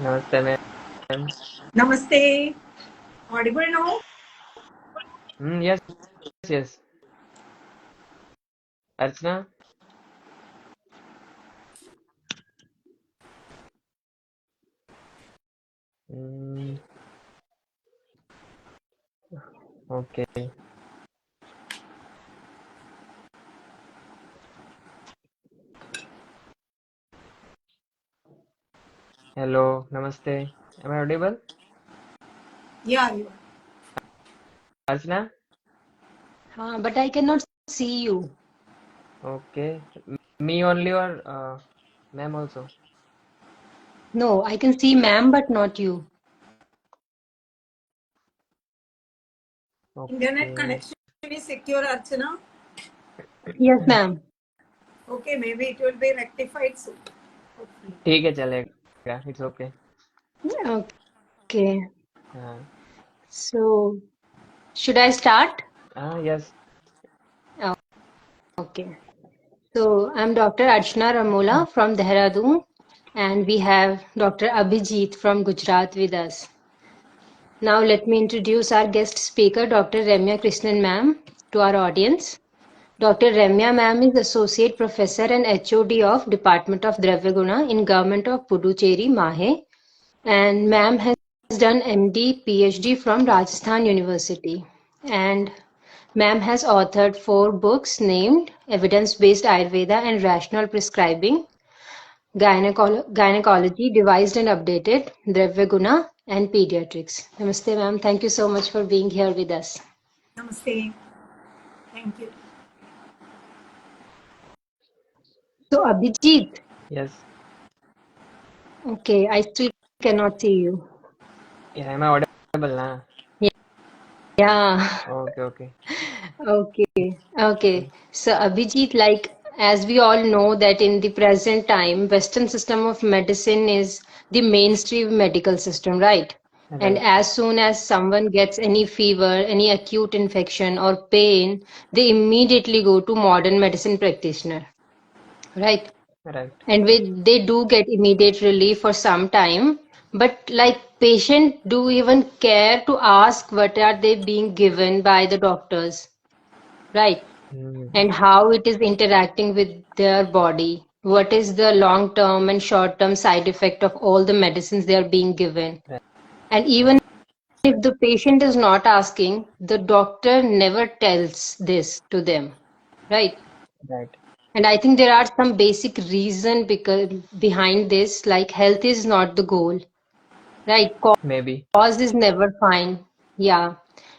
नमस्ते ma'am. Namaste. Audible now? Yes, yes. Archana? Mm, okay. Hello, namaste. Am I audible? Yeah, you are. Archana? But I cannot see you. Okay. Me only or ma'am also? No, I can see ma'am, but not you. Internet Okay. connection is secure, Archana. Yes, ma'am. Okay, maybe it will be rectified soon. Hopefully. ठीक है चलेगा. It's okay. Okay. हाँ. So, should I start? Yes. Oh, okay. So, I'm Dr. Archana Ramola from Dehradun, and we have Dr. Abhijit from Gujarat with us. Now, let me introduce our guest speaker, Dr. Remya Krishnan ma'am, to our audience. Dr. Remya ma'am is Associate Professor and HOD of Department of Dravyaguna in Government of Puducherry, Mahe. And ma'am has done MD, PhD from Rajasthan University. And ma'am has authored 4 books named Evidence-Based Ayurveda and Rational Prescribing, Gynecology, Devised and Updated, Dravyaguna, and Pediatrics. Namaste, ma'am. Thank you so much for being here with us. Namaste. Thank you. So, Abhijit, Yes. okay, I still cannot see you. Yeah, am I audible now? Yeah. Okay. Okay. So, Abhijit, like as we all know that in the present time, Western system of medicine is the mainstream medical system, right? And Right. as soon as someone gets any fever, any acute infection or pain, they immediately go to modern medicine practitioner, right? Right. They do get immediate relief for some time, but like patient do even care to ask what are they being given by the doctors, right? Mm, And how it is interacting with their body. What is the long term and short term side effect of all the medicines they are being given? right. And even if the patient is not asking, the doctor never tells this to them, right? Right. And I think there are some basic reason because behind this, like health is not the goal, right? Maybe. Cause is never fine, yeah.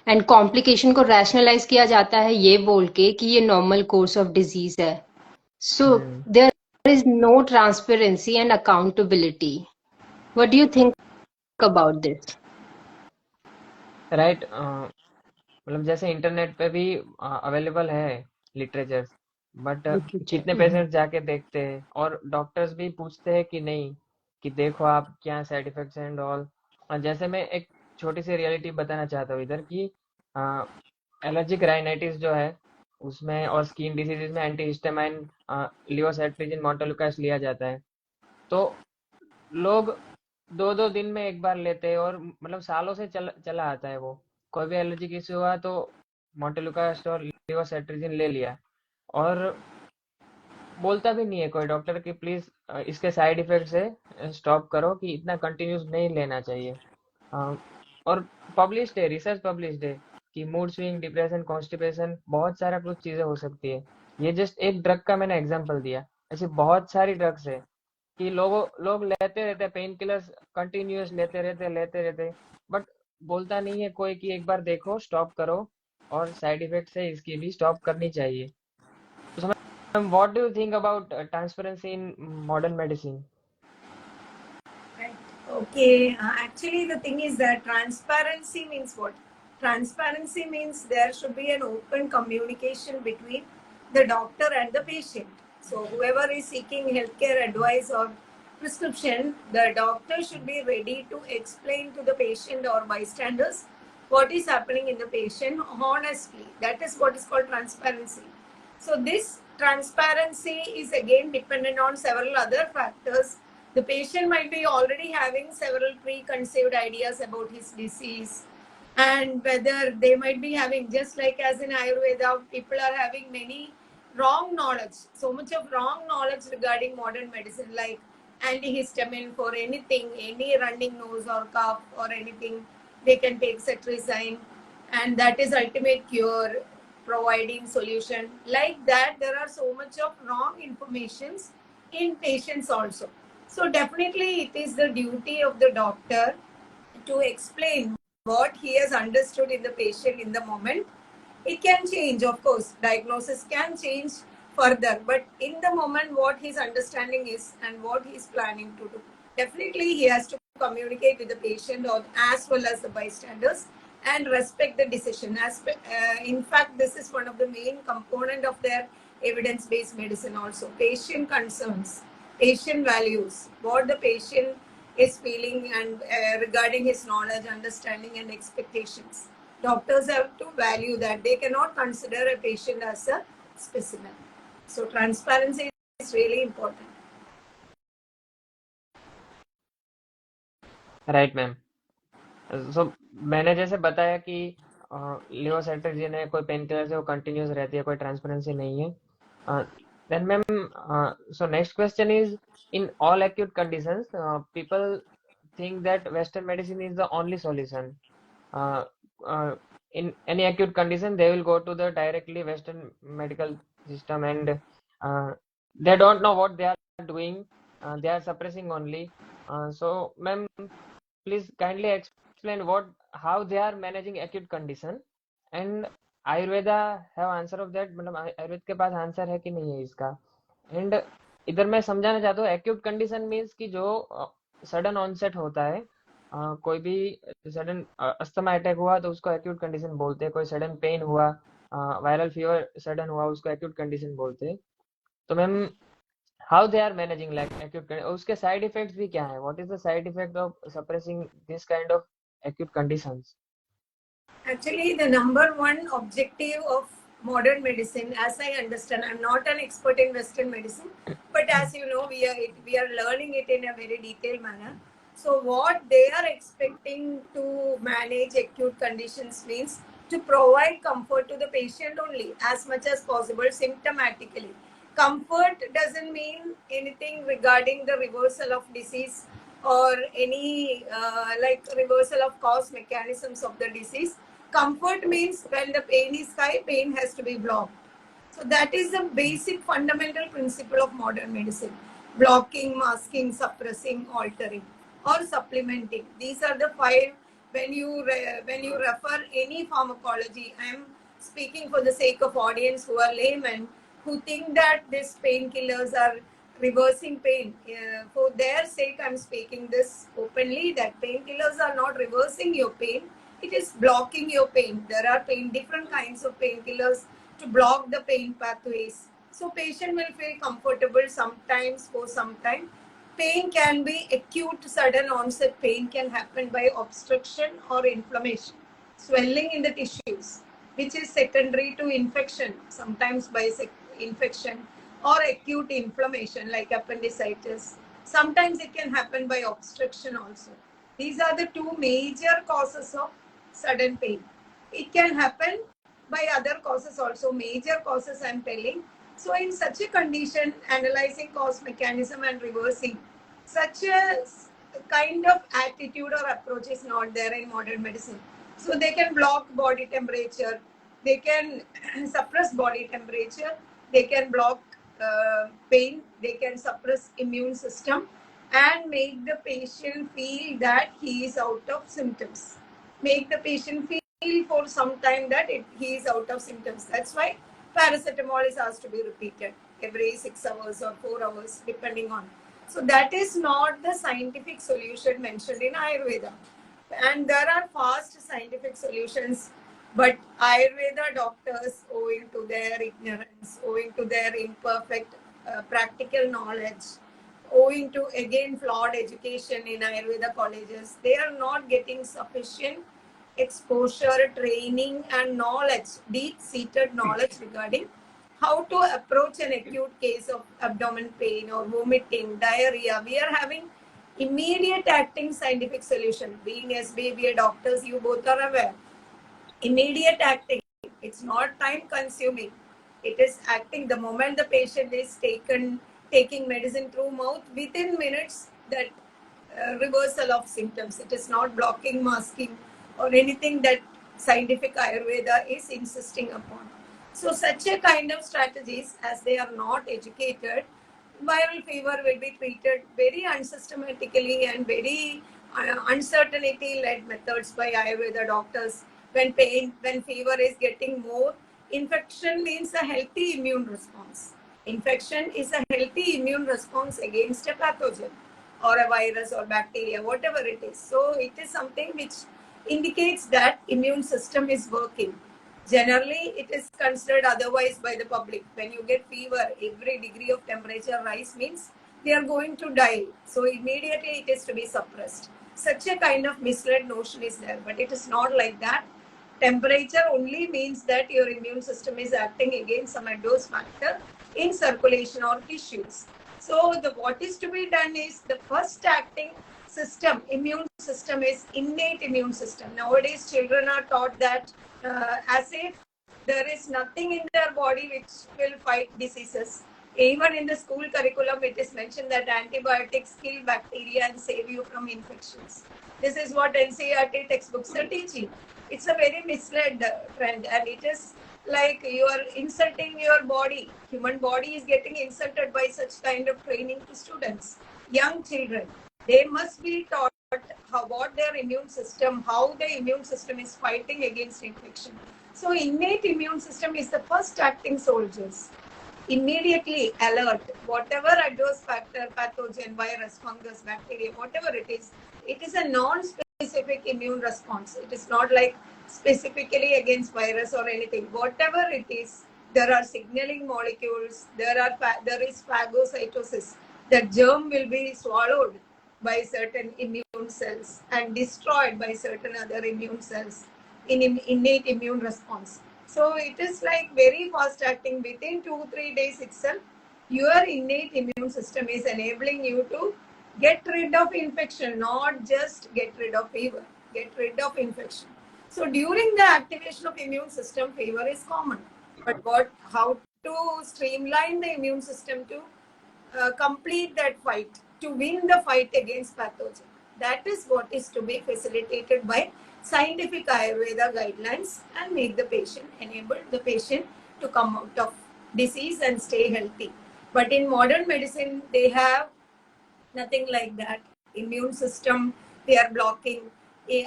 And complication को rationalize किया जाता है ये बोल के कि ये normal course of disease है. So Hmm. there is no transparency and accountability. What do you think about this? Right. मतलब जैसे इंटरनेट पे भी अवेलेबल है लिटरेचर्स, बट Literature. कितने पेशेंट्स जाके देखते हैं और डॉक्टर्स भी पूछते हैं कि नहीं, कि देखो आप क्या साइड इफेक्ट्स एंड ऑल. और जैसे मैं एक छोटी सी रियलिटी बताना चाहता हूँ इधर कि एलर्जिक राइनाइटिस जो है उसमें और स्किन डिसीजेज में एंटी हिस्टामाइन लियोसेट्रिजिन मोंटेलुकास लिया जाता है. तो लोग 2-2 दिन में एक बार लेते हैं और मतलब सालों से चला आता है वो. कोई भी एलर्जिक इश्यू हुआ तो मोंटेलुकास्ट और लियोसेट्रिजिन ले लिया, और बोलता भी नहीं है कोई डॉक्टर कि प्लीज इसके साइड इफेक्ट्स है, स्टॉप करो, कि इतना कंटिन्यूस नहीं लेना चाहिए. और पब्लिश्ड है, रिसर्च पब्लिश्ड है कि मूड स्विंग, डिप्रेशन, कॉन्स्टिपेशन, बहुत सारा कुछ चीजें हो सकती है. ये जस्ट एक ड्रग का मैंने एग्जांपल दिया. ऐसी बहुत सारी ड्रग्स है कि लोग लेते रहते, पेन किलर्स कंटिन्यूअस लेते रहते, बट बोलता नहीं है कोई कि एक बार देखो, स्टॉप करो, और साइड इफेक्ट्स है इसकी भी, स्टॉप करनी चाहिए. तो what do you think about transparency in modern medicine? Right. Okay. Actually, the thing is that transparency means what? Transparency means there should be an open communication between the doctor and the patient. So, whoever is seeking healthcare advice or prescription, the doctor should be ready to explain to the patient or bystanders what is happening in the patient honestly. That is what is called transparency. So, this transparency is again dependent on several other factors The patient might be already having several preconceived ideas about his disease, and whether they might be having, just like as in Ayurveda, people are having many wrong knowledge, so much of wrong knowledge regarding modern medicine, like antihistamine for anything, any running nose or cough or anything, they can take cetirizine, and that is ultimate cure, providing solution. Like that, there are so much of wrong informations in patients also. So definitely, it is the duty of the doctor to explain what he has understood in the patient in the moment. It can change, of course, diagnosis can change further, but in the moment, what his understanding is and what he's planning to do. Definitely, he has to communicate with the patient or as well as the bystanders and respect the decision. In fact, this is one of the main component of their evidence-based medicine also. Patient concerns, patient values, what the patient is feeling and regarding his knowledge, understanding and expectations. Doctors have to value that. They cannot consider a patient as a specimen. So transparency is really important. Right ma'am. So मैंने जैसे बताया कि levocetirizine है, कोई pain killer है वो continuous रहती है, कोई ट्रांसपेरेंसी नहीं है। Then ma'am, so next question is, in all acute conditions people think that Western medicine is the only solution. In any acute condition, they will go to the directly Western medical system, and they don't know what they are doing. They are suppressing only. So, ma'am, please kindly explain how they are managing acute condition, and Ayurveda have answer of that. मतलब आयुर्वेद के पास answer है कि नहीं है इसका। And इधर मैं समझाना चाहता हूँ, एक्यूट कंडीशन मीन्स कि जो सडन ऑनसेट होता है, कोई भी सडन अस्थमा अटैक हुआ तो उसको एक्यूट कंडीशन बोलते हैं, कोई सडन पेन हुआ, वायरल फीवर सडन हुआ, उसको एक्यूट कंडीशन बोलते हैं। तो ma'am, how they are managing like acute, उसके साइड इफेक्ट्स भी क्या है? What is the side effect of suppressing this kind of acute conditions? Actually, the number one objective of modern medicine, as I understand, I'm not an expert in Western medicine, but as you know, we are learning it in a very detailed manner. So, what they are expecting to manage acute conditions means to provide comfort to the patient only as much as possible symptomatically. Comfort doesn't mean anything regarding the reversal of disease or any like reversal of cause mechanisms of the disease. Comfort means when the pain is high, pain has to be blocked. So that is the basic fundamental principle of modern medicine. Blocking, masking, suppressing, altering or supplementing. These are the five. When you refer any pharmacology, I am speaking for the sake of audience who are laymen who think that these painkillers are reversing pain. For their sake, I'm speaking this openly that painkillers are not reversing your pain. It is blocking your pain. There are different kinds of painkillers to block the pain pathways. So patient will feel comfortable sometimes for some time. Pain can be acute, sudden onset pain can happen by obstruction or inflammation, swelling in the tissues, which is secondary to infection, sometimes by infection or acute inflammation like appendicitis. Sometimes it can happen by obstruction also. These are the two major causes of sudden pain. It can happen by other causes also, major causes I'm telling. So in such a condition, analyzing cause mechanism and reversing, such a kind of attitude or approach is not there in modern medicine. So they can block body temperature, they can suppress body temperature, they can block pain, they can suppress immune system and make the patient feel that he is out of symptoms. Make the patient feel for some time that he is out of symptoms. That's why paracetamol is asked to be repeated every 6 hours or 4 hours, depending on. So that is not the scientific solution mentioned in Ayurveda. And there are fast scientific solutions, but Ayurveda doctors, owing to their ignorance, owing to their imperfect practical knowledge, owing to again flawed education in Ayurveda colleges, they are not getting sufficient exposure, training, and knowledge, deep seated knowledge regarding how to approach an acute case of abdomen pain or vomiting, diarrhea. We are having immediate acting scientific solution. Being SBBA doctors, you both are aware. Immediate acting. It's not time consuming. It is acting the moment the patient is taking medicine through mouth, within minutes that reversal of symptoms. It is not blocking, masking, or anything that scientific Ayurveda is insisting upon. So, such a kind of strategies, as they are not educated, viral fever will be treated very unsystematically and very uncertainty-led methods by Ayurveda doctors. When fever is getting more, infection means a healthy immune response. Infection is a healthy immune response against a pathogen or a virus or bacteria, whatever it is. So it is something which indicates that immune system is working. Generally, it is considered otherwise by the public. When you get fever, every degree of temperature rise means they are going to die. So immediately it is to be suppressed. Such a kind of misled notion is there, but it is not like that. Temperature only means that your immune system is acting against some adverse factor in circulation or tissues. So what is to be done is the first acting system, immune system, is innate immune system. Nowadays, children are taught that as if there is nothing in their body which will fight diseases. Even in the school curriculum, it is mentioned that antibiotics kill bacteria and save you from infections. This is what NCERT textbooks are teaching. It's a very misled trend, and it is like you are insulting your body. Human body is getting insulted by such kind of training to students, young children. They must be taught what their immune system, how the immune system is fighting against infection. So innate immune system is the first acting soldiers. Immediately alert, whatever adverse factor, pathogen, virus, fungus, bacteria, whatever it is a non-specific immune response. It is not like specifically against virus or anything. Whatever it is, there are signaling molecules, there is phagocytosis. The germ will be swallowed by certain immune cells and destroyed by certain other immune cells in innate immune response. So it is like very fast acting. Within 2-3 days itself, your innate immune system is enabling you to get rid of infection, not just get rid of fever, get rid of infection. So during the activation of immune system, fever is common. But how to streamline the immune system to complete that fight, to win the fight against pathogen. That is what is to be facilitated by scientific Ayurveda guidelines and make the patient, enable the patient to come out of disease and stay healthy. But in modern medicine, they have nothing like that. Immune system, they are blocking.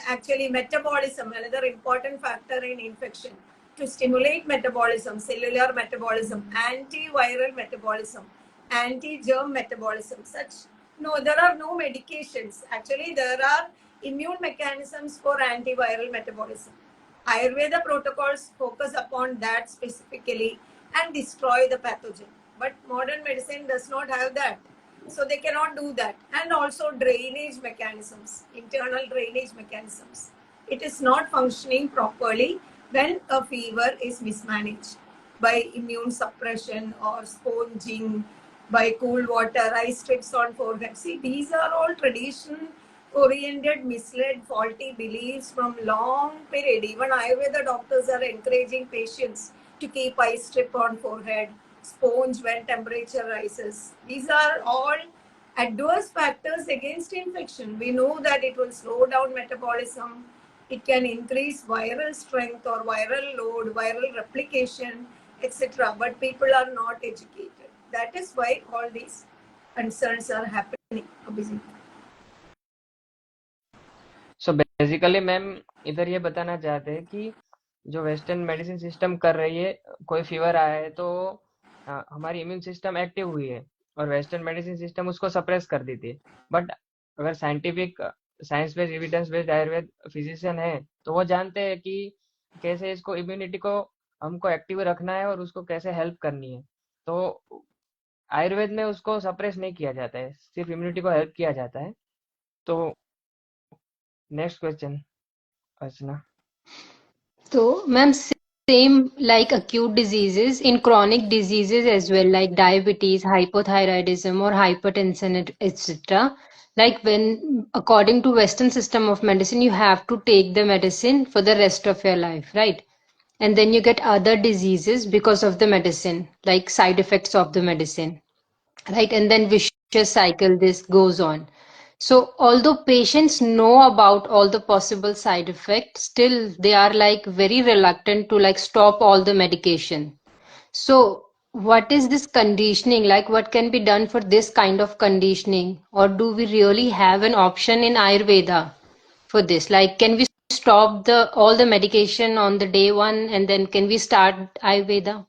Actually, metabolism, another important factor in infection. To stimulate metabolism, cellular metabolism, antiviral metabolism, anti-germ metabolism, no, there are no medications. Actually, there are immune mechanisms for antiviral metabolism. Ayurveda protocols focus upon that specifically and destroy the pathogen. But modern medicine does not have that. So they cannot do that. And also drainage mechanisms, internal drainage mechanisms. It is not functioning properly when a fever is mismanaged by immune suppression or sponging, by cool water, ice strips on forehead. See, these are all tradition oriented, misled, faulty beliefs from long period. Even Ayurveda doctors are encouraging patients to keep ice strip on forehead, sponge when temperature rises. These are all adverse factors against infection. We know that it will slow down metabolism. It can increase viral strength or viral load, viral replication, etc. But people are not educated. That is why all these concerns are happening. Abhijit. So basically ma'am इधर ये बताना चाहते हैं कि जो western medicine system कर रही है, कोई फीवर आया है तो हमारी इम्यून सिस्टम एक्टिव हुई है और वेस्टर्न मेडिसिन सिस्टम उसको सप्रेस कर देती है। बट अगर scientific science based evidence based Ayurveda physician है तो वो जानते हैं कि कैसे इसको इम्यूनिटी को हमको एक्टिव रखना है और उसको कैसे हेल्प करनी है। तो आयुर्वेद में उसको सप्रेस नहीं किया जाता है, सिर्फ इम्यूनिटी को हेल्प किया जाता है। तो नेक्स्ट क्वेश्चन अर्चना। तो ma'am same like acute diseases in chronic diseases as well, like diabetes, hypothyroidism, or hypertension, etc. Like when, according to Western system of medicine, you have to take the medicine for the rest of your life, right? And then you get other diseases because of the medicine, like side effects of the medicine, right? And then vicious cycle this goes on. So although patients know about all the possible side effects, still they are like very reluctant to like stop all the medication. So what is this conditioning, like what can be done for this kind of conditioning, or do we really have an option in Ayurveda for this? Like can we stop the all the medication on the day one, and then can we start Ayurveda?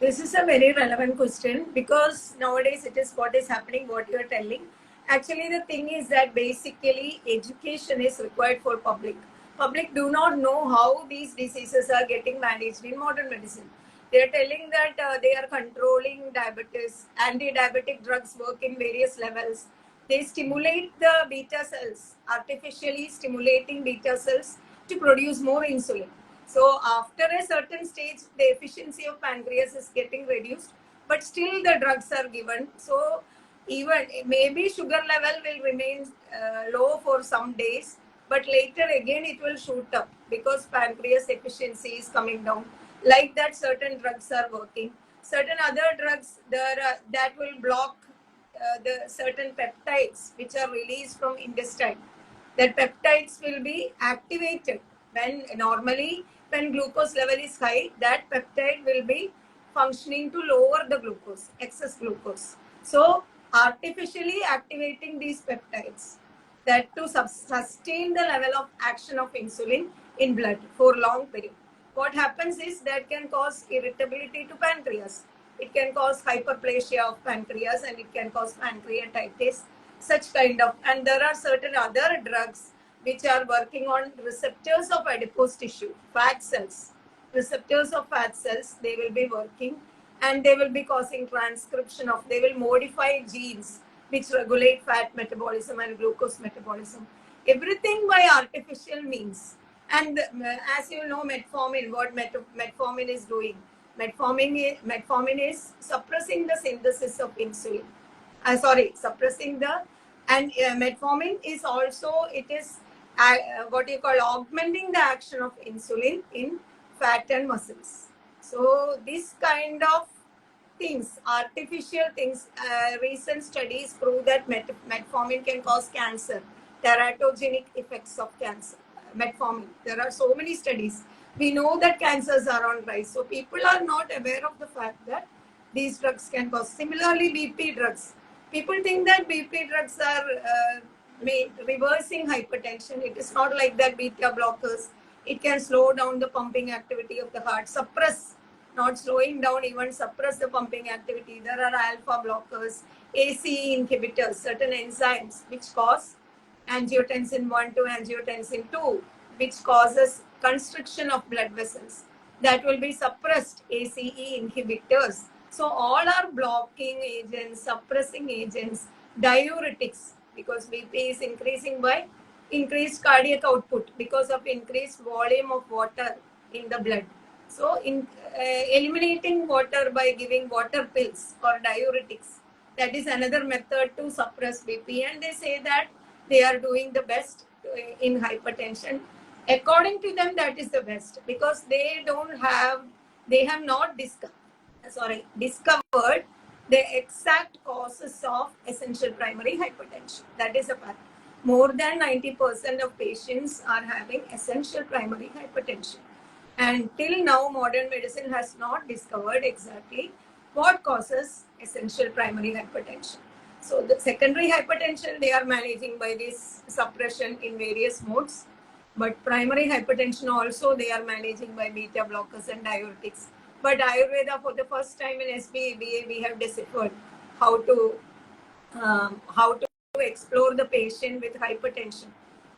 This is a very relevant question because nowadays it is what is happening, what you are telling. Actually, the thing is that basically education is required for public. Public do not know how these diseases are getting managed in modern medicine. They are telling that they are controlling diabetes. Anti-diabetic drugs work in various levels. They stimulate the beta cells, artificially stimulating beta cells to produce more insulin. So after a certain stage, the efficiency of pancreas is getting reduced, but still the drugs are given. So even maybe sugar level will remain low for some days, but later again it will shoot up because pancreas efficiency is coming down. Like that, certain drugs are working. Certain other drugs there that will block the certain peptides which are released from intestine. That peptides will be activated when normally when glucose level is high, that peptide will be functioning to lower the glucose, excess glucose. So artificially activating these peptides that to sustain the level of action of insulin in blood for long period. What happens is that can cause irritability to pancreas. It can cause hyperplasia of pancreas and it can cause pancreatitis, such kind of. And there are certain other drugs which are working on receptors of adipose tissue, fat cells. Receptors of fat cells, they will be working and they will be causing transcription of, they will modify genes which regulate fat metabolism and glucose metabolism. Everything by artificial means. And as you know, metformin, what metformin is doing? Metformin is suppressing the synthesis of insulin. Suppressing the, and metformin is also, it is what you call augmenting the action of insulin in fat and muscles. So this kind of things, artificial things, recent studies prove that metformin can cause cancer, teratogenic effects of cancer. Metformin, there are so many studies. We know that cancers are on rise, so people are not aware of the fact that these drugs can cause. Similarly, BP drugs. People think that BP drugs are reversing hypertension. It is not like that. Beta blockers, it can slow down the pumping activity of the heart, suppress, not slowing down, even suppress the pumping activity. There are alpha blockers, ACE inhibitors, certain enzymes which cause angiotensin 1 to angiotensin 2, which causes constriction of blood vessels. That will be suppressed, ACE inhibitors. So all are blocking agents, suppressing agents, diuretics, because BP is increasing by increased cardiac output because of increased volume of water in the blood. So eliminating water by giving water pills or diuretics, that is another method to suppress BP, and they say that they are doing the best in hypertension. According to them, that is the best because they have not discovered the exact causes of essential primary hypertension. That is a fact. More than 90% of patients are having essential primary hypertension. And till now, modern medicine has not discovered exactly what causes essential primary hypertension. So the secondary hypertension, they are managing by this suppression in various modes. But primary hypertension also, they are managing by beta blockers and diuretics. But Ayurveda, for the first time in SBA, we have deciphered how to explore the patient with hypertension.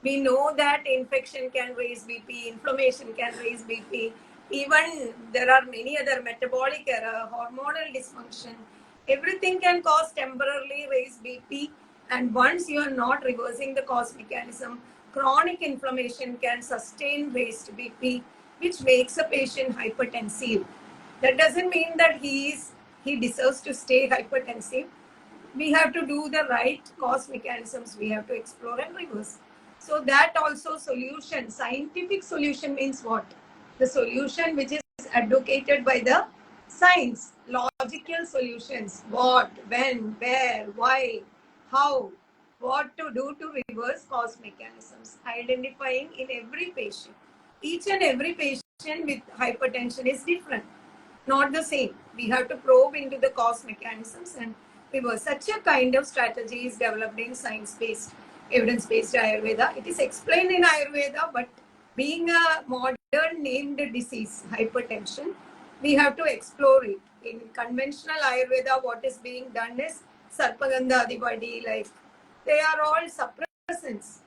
We know that infection can raise BP, inflammation can raise BP. Even there are many other metabolic error, hormonal dysfunction. Everything can cause temporarily raise BP. And once you are not reversing the cause mechanism, chronic inflammation can sustain raised BP. which makes a patient hypertensive. That doesn't mean that he deserves to stay hypertensive. We have to do the right cause mechanisms, we have to explore and reverse. So that also solution, scientific solution means what? The solution which is advocated by the science, logical solutions, what, when, where, why, how, what to do to reverse cause mechanisms, identifying in every patient. Each and every patient with hypertension is different, not the same. We have to probe into the cause mechanisms and reverse. Such a kind of strategy is developed in science-based, evidence-based Ayurveda. It is explained in Ayurveda, but being a modern named disease, hypertension, we have to explore it. In conventional Ayurveda, what is being done is Sarpagandha Adipadi, like they are all suppressants.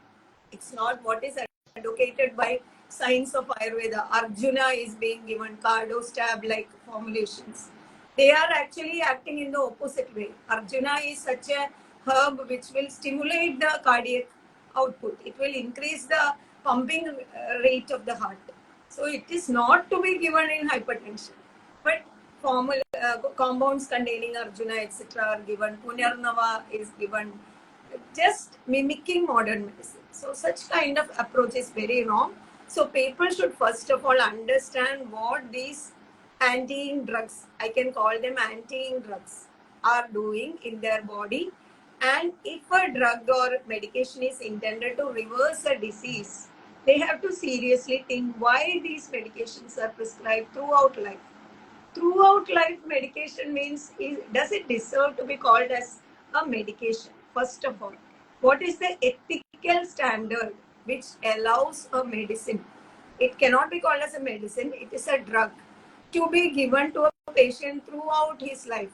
It's not what is advocated by science of Ayurveda. Arjuna is being given cardo stab like formulations. They are actually acting in the opposite way. Arjuna is such a herb which will stimulate the cardiac output. It will increase the pumping rate of the heart. So it is not to be given in hypertension. But compounds containing Arjuna, etc., are given. Punarnava is given, just mimicking modern medicine. So such kind of approach is very wrong. So people should first of all understand what these anti-ing drugs, I can call them anti-ing drugs, are doing in their body. And if a drug or medication is intended to reverse a disease, they have to seriously think why these medications are prescribed throughout life. Throughout life medication means, does it deserve to be called as a medication? First of all, what is the ethical standard which allows a medicine? It cannot be called as a medicine, it is a drug to be given to a patient throughout his life.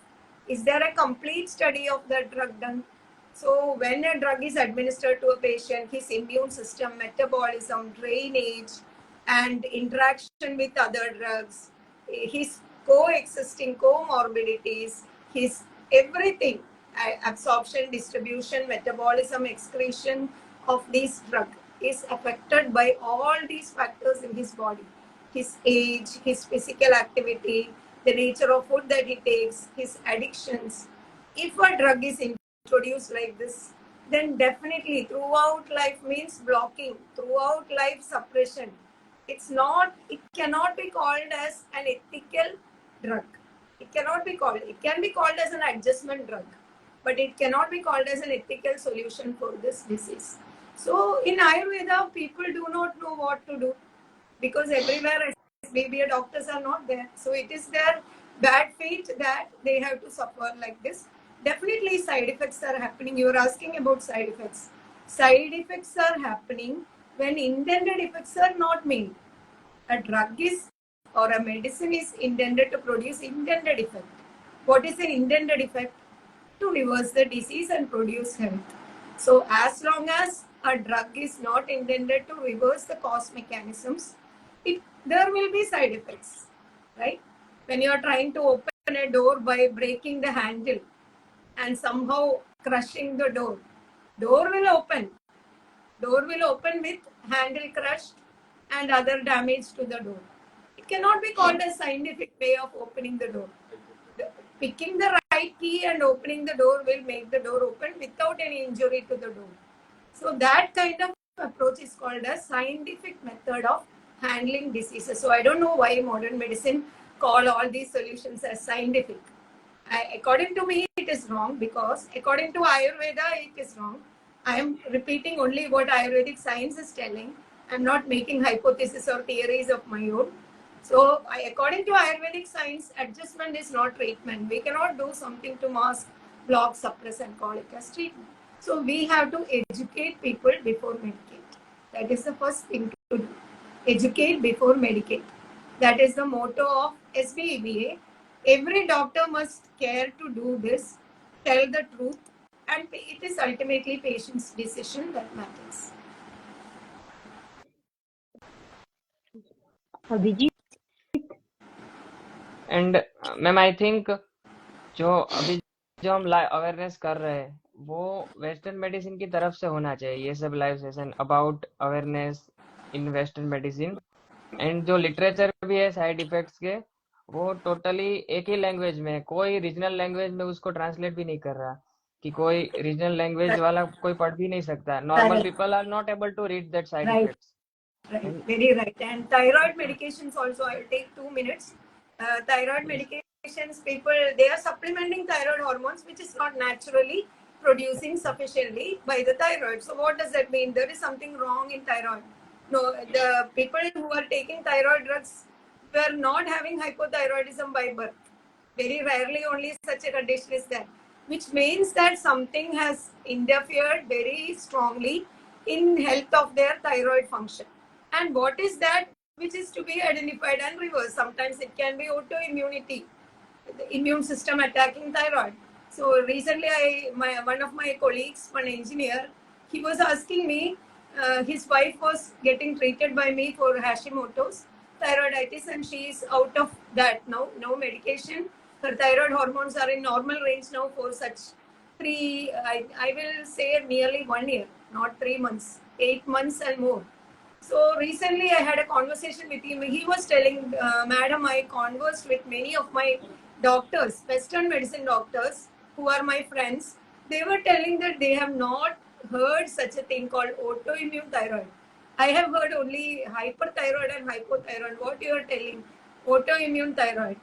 Is there a complete study of the drug done? So when a drug is administered to a patient, his immune system, metabolism, drainage, and interaction with other drugs, his coexisting comorbidities, his everything, absorption, distribution, metabolism, excretion of this drug is affected by all these factors in his body. His age, his physical activity, the nature of food that he takes, his addictions. If a drug is introduced like this, then definitely throughout life means blocking, throughout life suppression. It cannot be called as an ethical drug. It cannot be called, it can be called as an adjustment drug, but it cannot be called as an ethical solution for this disease. So in Ayurveda, people do not know what to do because everywhere SBBA doctors are not there. So it is their bad fate that they have to suffer like this. Definitely side effects are happening. You are asking about side effects. Side effects are happening when intended effects are not made. A drug is or a medicine is intended to produce intended effect. What is an intended effect? To reverse the disease and produce health. So as long as a drug is not intended to reverse the cause mechanisms, there will be side effects, right? When you are trying to open a door by breaking the handle and somehow crushing the door will open. Door will open with handle crushed and other damage to the door. It cannot be called a scientific way of opening the door. Picking the right key and opening the door will make the door open without any injury to the door. So that kind of approach is called a scientific method of handling diseases. So I don't know why modern medicine call all these solutions as scientific. According to me, it is wrong because according to Ayurveda, it is wrong. I am repeating only what Ayurvedic science is telling. I'm not making hypotheses or theories of my own. So, according to Ayurvedic science, adjustment is not treatment. We cannot do something to mask, block, suppress, and call it as treatment. So, we have to educate people before medicate. That is the first thing to do. Educate before medicate. That is the motto of SBEBA. Every doctor must care to do this, tell the truth, and it is ultimately patient's decision that matters. Abhijit, and ma'am I think जो अभी जो हम live awareness कर रहे हैं वो western medicine की तरफ से होना चाहिए, ये सब live session about awareness in western medicine. And जो लिटरेचर भी है साइड इफेक्ट्स के, वो टोटली एक ही लैंग्वेज में, कोई रीजनल लैंग्वेज में उसको ट्रांसलेट भी नहीं कर रहा, कि कोई रीजनल लैंग्वेज वाला कोई पढ़ भी नहीं सकता, normal Correct. People are not able to read that side Right. Effects. Right, and very right. And thyroid medications also, I'll take 2 minutes. Thyroid medications, people, they are supplementing thyroid hormones, which is not naturally producing sufficiently by the thyroid. So what does that mean? There is something wrong in thyroid. No, the people who are taking thyroid drugs were not having hypothyroidism by birth. Very rarely only such a condition is there, which means that something has interfered very strongly in health of their thyroid function. And what is that which is to be identified and reversed? Sometimes it can be autoimmunity, the immune system attacking thyroid. So recently, one of my colleagues, one engineer, he was asking me, his wife was getting treated by me for Hashimoto's thyroiditis, and she is out of that now. No medication. Her thyroid hormones are in normal range now for such I will say nearly 1 year, not 3 months, 8 months and more. So recently I had a conversation with him. He was telling, Madam, I conversed with many of my doctors, Western medicine doctors, who are my friends. They were telling that they have not heard such a thing called autoimmune thyroid. I have heard only hyperthyroid and hypothyroid. What you are telling? Autoimmune thyroid.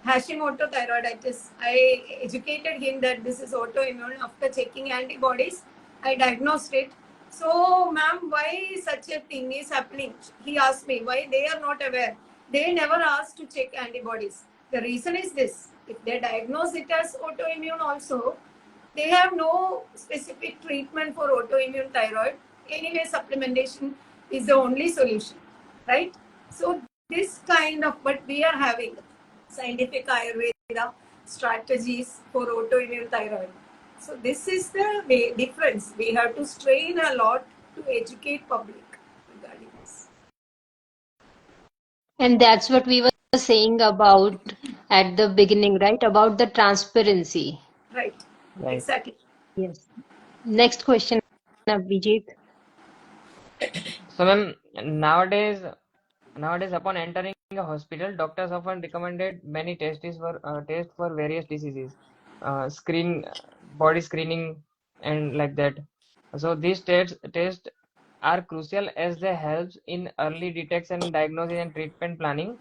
Hashimoto thyroiditis. I educated him that this is autoimmune. After checking antibodies, I diagnosed it. So, ma'am, why such a thing is happening? He asked me why they are not aware. They never asked to check antibodies. The reason is this: if they diagnose it as autoimmune, also, they have no specific treatment for autoimmune thyroid. Anyway, supplementation is the only solution, right? So, this kind of, but we are having scientific Ayurveda strategies for autoimmune thyroid. So this is the difference. We have to strain a lot to educate public regarding this. And that's what we were saying about at the beginning, right? About the transparency. Right. Right. Exactly. Yes. Next question, Abhijit. So ma'am, nowadays upon entering a hospital, doctors often recommended many tests for various diseases, screen body screening and like that. So these tests are crucial as they help in early detection, diagnosis and treatment planning.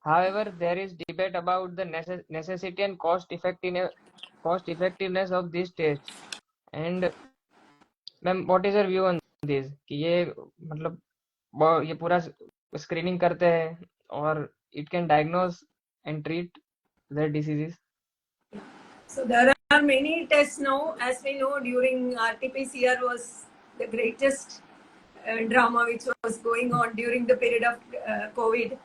However, there is debate about the necessity and cost effectiveness of these tests. And ma'am what is your view on this, कि ये मतलब ये पूरा screening करते हैं और it can diagnose and treat their diseases. So there are many tests now. As we know, during RT-PCR was the greatest drama which was going on during the period of COVID,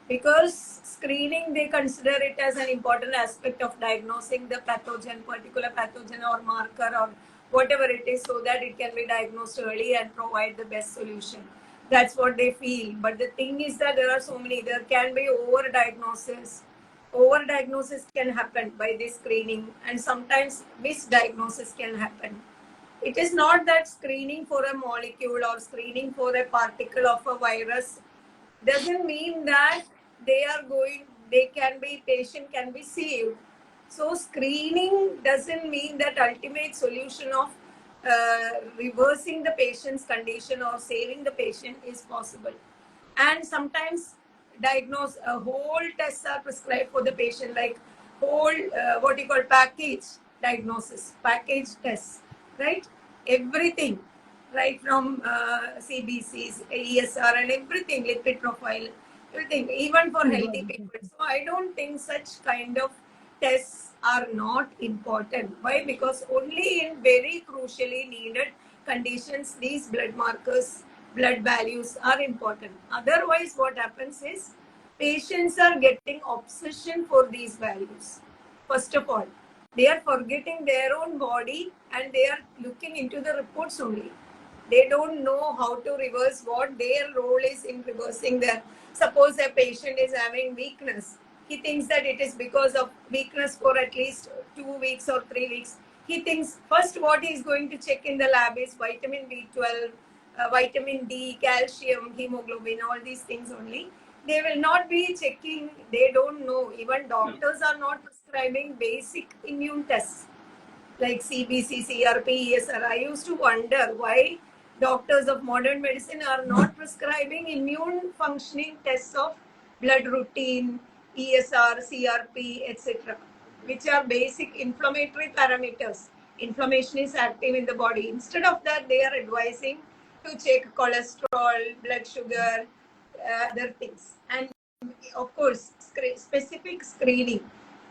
because screening, they consider it as an important aspect of diagnosing the pathogen, particular pathogen or marker or whatever it is, so that it can be diagnosed early and provide the best solution. That's what they feel. But the thing is that there are so many. There can be overdiagnosis can happen by this screening, and sometimes misdiagnosis can happen. It is not that screening for a molecule or screening for a particle of a virus doesn't mean that they can be, patient can be saved. So screening doesn't mean that ultimate solution of reversing the patient's condition or saving the patient is possible. And sometimes diagnose a whole tests are prescribed for the patient, like whole what you call package diagnosis, package tests, right? Everything, right from CBCs, ESR, and everything, lipid profile, everything, even for healthy people. So I don't think such kind of tests are not important. Why? Because only in very crucially needed conditions, these blood markers, blood values are important. Otherwise, what happens is patients are getting obsession for these values. First of all, they are forgetting their own body and they are looking into the reports only. They don't know how to reverse, what their role is in reversing their. Suppose a patient is having weakness, he thinks that it is because of weakness for at least 2 weeks or 3 weeks. He thinks first what he is going to check in the lab is vitamin B12, vitamin D, calcium, hemoglobin, all these things only. They will not be checking, they don't know. Even doctors are not prescribing basic immune tests like CBC, CRP, ESR. I used to wonder why doctors of modern medicine are not prescribing immune functioning tests of blood routine, ESR, CRP, etc., which are basic inflammatory parameters. Inflammation is active in the body. Instead of that, they are advising to check cholesterol, blood sugar, other things. And of course, specific screening,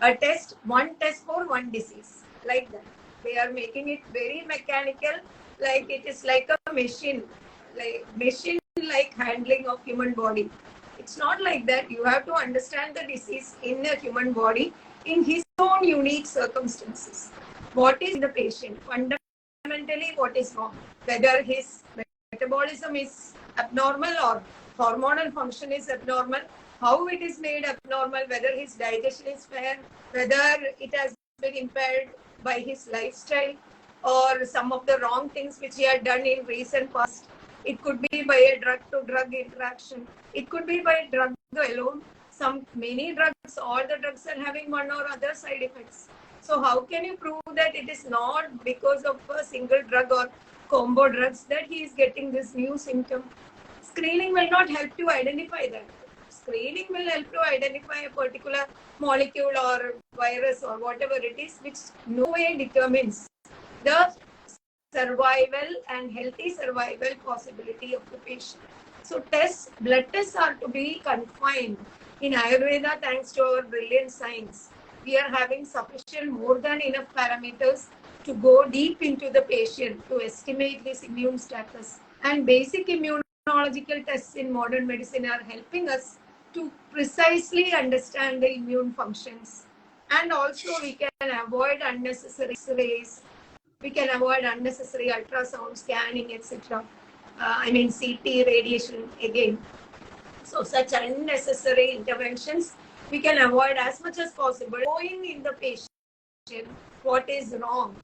a test, one test for one disease, like that. They are making it very mechanical, like it is like a machine like handling of human body. It's not like that. You have to understand the disease in a human body in his own unique circumstances. What is the patient? Fundamentally, what is wrong? Whether his metabolism is abnormal or hormonal function is abnormal, how it is made abnormal, whether his digestion is fair, whether it has been impaired by his lifestyle or some of the wrong things which he had done in recent past. It could be by a drug to drug interaction. It could be by drug alone. Many drugs, all the drugs are having one or other side effects. So how can you prove that it is not because of a single drug or combo drugs that he is getting this new symptom? Screening will not help to identify that. Screening will help to identify a particular molecule or virus or whatever it is, which no way determines the survival and healthy survival possibility of the patient. So blood tests are to be confined. In Ayurveda, thanks to our brilliant science, we are having sufficient, more than enough parameters to go deep into the patient to estimate his immune status. And basic immunological tests in modern medicine are helping us to precisely understand the immune functions. And also we can avoid unnecessary X-rays, we can avoid unnecessary ultrasound scanning, etc. I mean CT radiation again. So such unnecessary interventions we can avoid as much as possible, showing in the patient what is wrong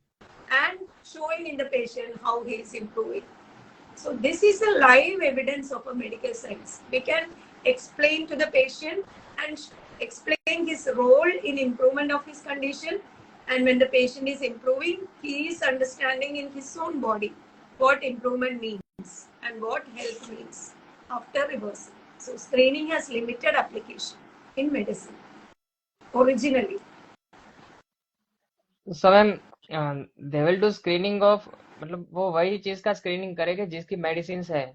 and showing in the patient how he is improving. So this is a live evidence of a medical science. We can explain to the patient and explain his role in improvement of his condition. And when the patient is improving, he is understanding in his own body what improvement means and what health means after reversal. So screening has limited application in medicine originally. So ma'am they will do screening of, मतलब वो वही चीज का screening करेंगे जिसकी medicine है.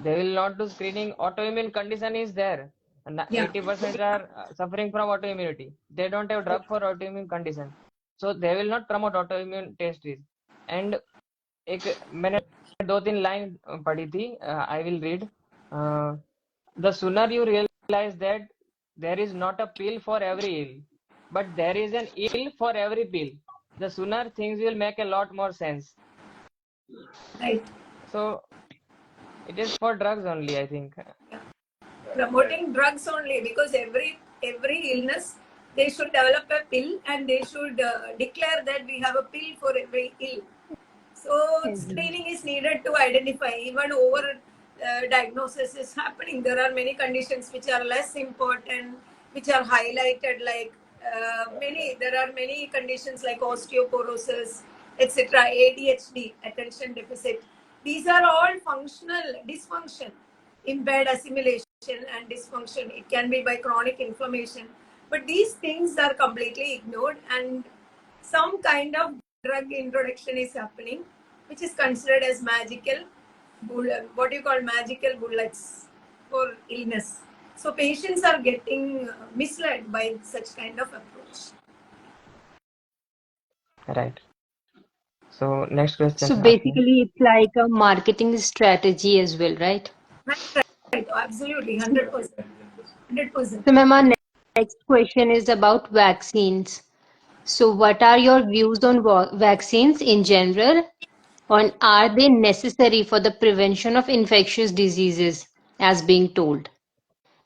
They will not do screening. Autoimmune condition is there, and Yeah. 80% are suffering from autoimmunity. They don't have drug for autoimmune condition, so they will not promote autoimmune tests. And एक मैंने दो तीन line पढ़ी थी, I will read. The sooner you realize that there is not a pill for every ill, but there is an ill for every pill, the sooner things will make a lot more sense. Right. So it is for drugs only, I think. Yeah. Promoting drugs only, because every illness they should develop a pill and they should declare that we have a pill for every ill. So screening is needed to identify. Even over diagnosis is happening. There are many conditions which are less important, which are highlighted, like there are many conditions like osteoporosis, etc., ADHD, attention deficit. These are all functional dysfunction, impaired assimilation and dysfunction. It can be by chronic inflammation, but these things are completely ignored, and some kind of drug introduction is happening, which is considered as magical, what you call magical bullets for illness. So patients are getting misled by such kind of approach. Right. So next question. So basically, it's like a marketing strategy as well, right? Right, absolutely, 100%. 100%. So, ma'am, our next question is about vaccines. So, what are your views on vaccines in general? And are they necessary for the prevention of infectious diseases, as being told?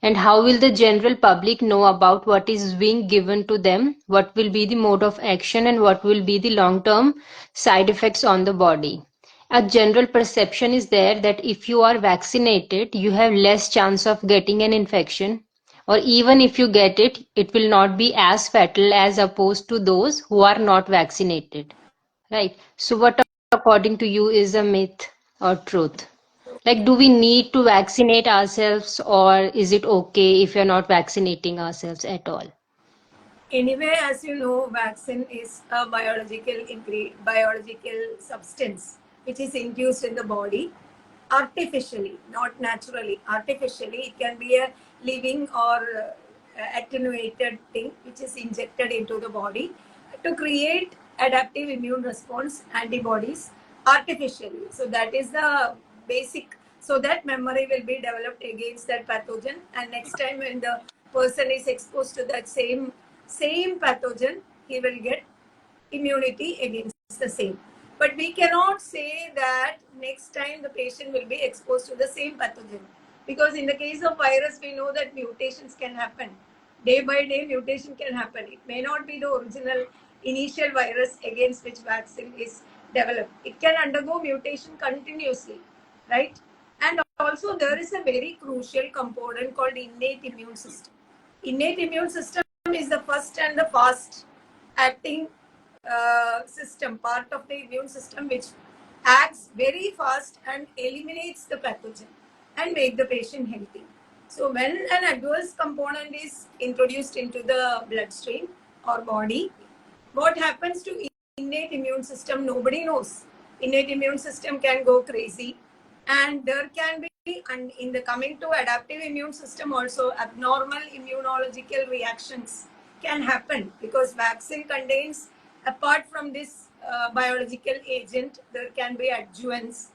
And how will the general public know about what is being given to them? What will be the mode of action and what will be the long term side effects on the body? a general perception is there that if you are vaccinated, you have less chance of getting an infection, or even if you get it, it will not be as fatal as opposed to those who are not vaccinated. Right. So, what according to you is a myth or truth? Like, do we need to vaccinate ourselves, or is it okay if you're not vaccinating ourselves at all? Anyway, as you know, vaccine is a biological substance which is induced in the body artificially, not naturally. Artificially, it can be a living or attenuated thing which is injected into the body to create adaptive immune response antibodies artificially. So that is the basic. So that memory will be developed against that pathogen, and next time when the person is exposed to that same pathogen, he will get immunity against the same. But we cannot say that next time the patient will be exposed to the same pathogen, because in the case of virus, we know that mutations can happen. Day by day, mutation can happen. It may not be the original initial virus against which vaccine is developed. It can undergo mutation continuously, right? And also, there is a very crucial component called innate immune system. Innate immune system is the first and the fast acting system, part of the immune system, which acts very fast and eliminates the pathogen and make the patient healthy. So when an adverse component is introduced into the bloodstream or body, what happens to innate immune system? Nobody knows. Innate immune system can go crazy, and there can be, and in the coming to adaptive immune system also, abnormal immunological reactions can happen, because vaccine contains, apart from this biological agent, there can be adjuvants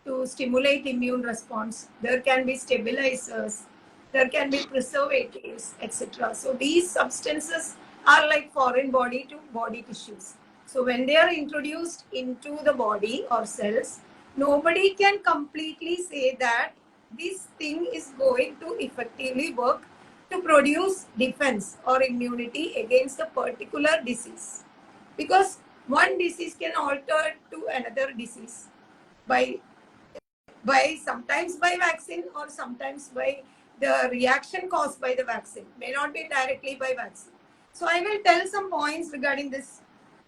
to stimulate immune response. There can be stabilizers, there can be preservatives, etc. So these substances are like foreign body to body tissues. So when they are introduced into the body or cells, nobody can completely say that this thing is going to effectively work to produce defense or immunity against a particular disease, because one disease can alter to another disease by sometimes by vaccine, or sometimes by the reaction caused by the vaccine, may not be directly by vaccine. So I will tell some points regarding this.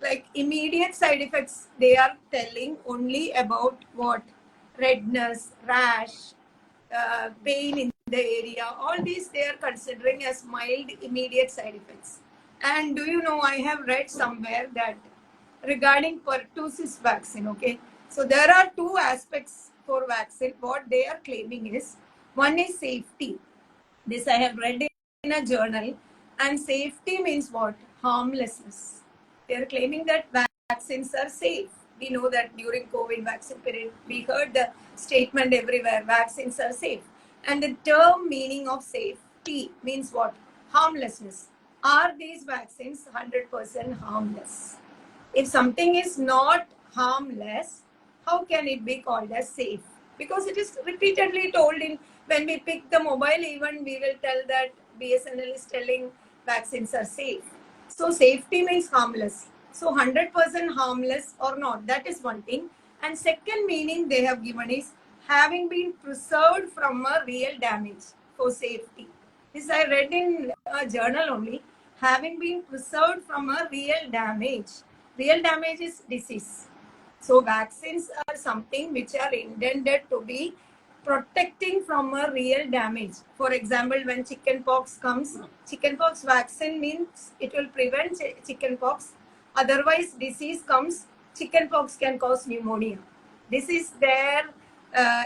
Like immediate side effects, they are telling only about what? Redness, rash, pain in the area, all these they are considering as mild immediate side effects. And do you know, I have read somewhere that regarding pertussis vaccine, okay, so there are two aspects for vaccine. What they are claiming is, one is safety. This I have read in a journal. And safety means what? Harmlessness. They are claiming that vaccines are safe. We know that during COVID vaccine period, we heard the statement everywhere, vaccines are safe. And the term meaning of safety means what? Harmlessness. Are these vaccines 100% harmless? If something is not harmless, how can it be called as safe? Because it is repeatedly told in, when we pick the mobile, even we will tell that BSNL is telling vaccines are safe. So safety means harmless. So 100% harmless or not, that is one thing. And second meaning they have given is having been preserved from a real damage for safety. This I read in a journal only. Having been preserved from a real damage. Real damage is disease. So vaccines are something which are intended to be protecting from a real damage. For example, when chickenpox comes, chickenpox vaccine means it will prevent chickenpox. Otherwise, disease comes, chickenpox can cause pneumonia. This is their